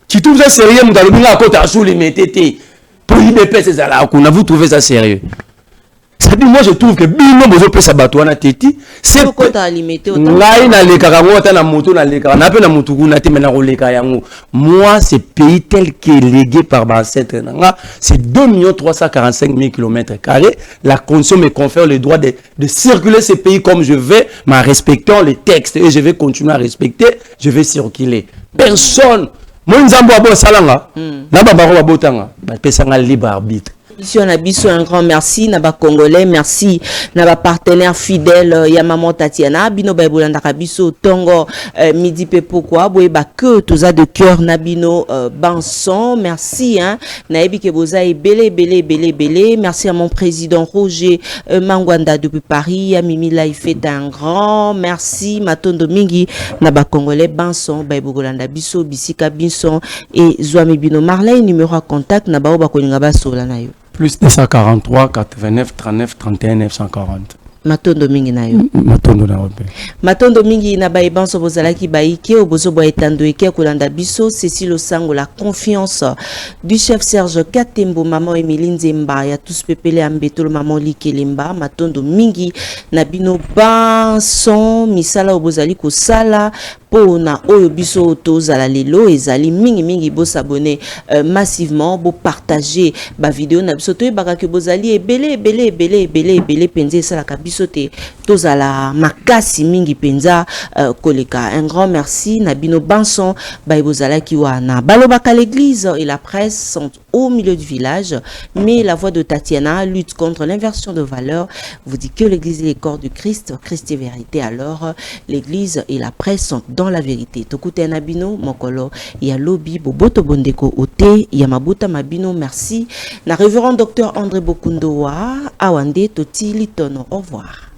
Speaker 2: Tu trouves ça sérieux, dans le milieu à côté à sous les mététés. Pour IBP, c'est ça là, vous trouvez ça sérieux. Ça veut dire, moi je trouve que Bino Bozo peut s'abattre à Teti. C'est
Speaker 1: pourquoi tu as limité
Speaker 2: autant. Là, il y a les caragons, il y a moto, il y a les caragons, il y a moto, il y a moi, ce pays tel qu'il est légué par ma ancêtre, c'est 2 345 000 km². La Constitution me confère le droit de circuler ce pays comme je veux, mais en respectant les textes. Et je vais continuer à respecter, je vais circuler. Personne. Moi, je suis un libre arbitre.
Speaker 1: Ici on a biso un grand merci na ba congolais, merci na ba partenaire fidèle ya maman Tatiana bino ba bolanda biso tongo midi pe pourquoi boye ba que toza de cœur na bino banson merci hein na ebi ke boza belé merci à mon président Roger Mangwanda depuis Paris ya Mimi Life fait un grand merci matondo mingi na ba congolais banson ba bolanda biso bisika binson et Zwami bino Marley numéro à contact na ba ba koninga ba sola na yo
Speaker 2: plus 243 89 39 31 940.
Speaker 1: matondo mingi na yo
Speaker 2: matondo na ope
Speaker 1: matondo mingi na baibanso bozalaki baike obozo bo etando eke kolanda biso Cécile Osango la confiance du chef Serge Katembo maman Emilie Nzemba ya tous pepele ambetolo maman Likelemba matondo mingi na bino banson misala obozali ko sala po na oyo biso tozala lelo ezali mingi bo s'abonner massivement bo partager ba vidéo na biso to baka ke bozali ebele penza sala ka biso te tozala makasi mingi penza koleka. Un grand merci na bino banson ba bozala ki wana balobaka l'église et la presse sont au milieu du village, mais la voix de Tatiana lutte contre l'inversion de valeurs, vous dit que l'église est le corps du Christ, Christ est vérité, alors l'église et la presse sont dans la vérité. Tokute Nabino, Mokolo, ya Lobi, Boboto Bondeko, Ote, Yamabuta Mabino, merci. Na révérend docteur André Bokundowa, Awande, Toti, Litono, au revoir.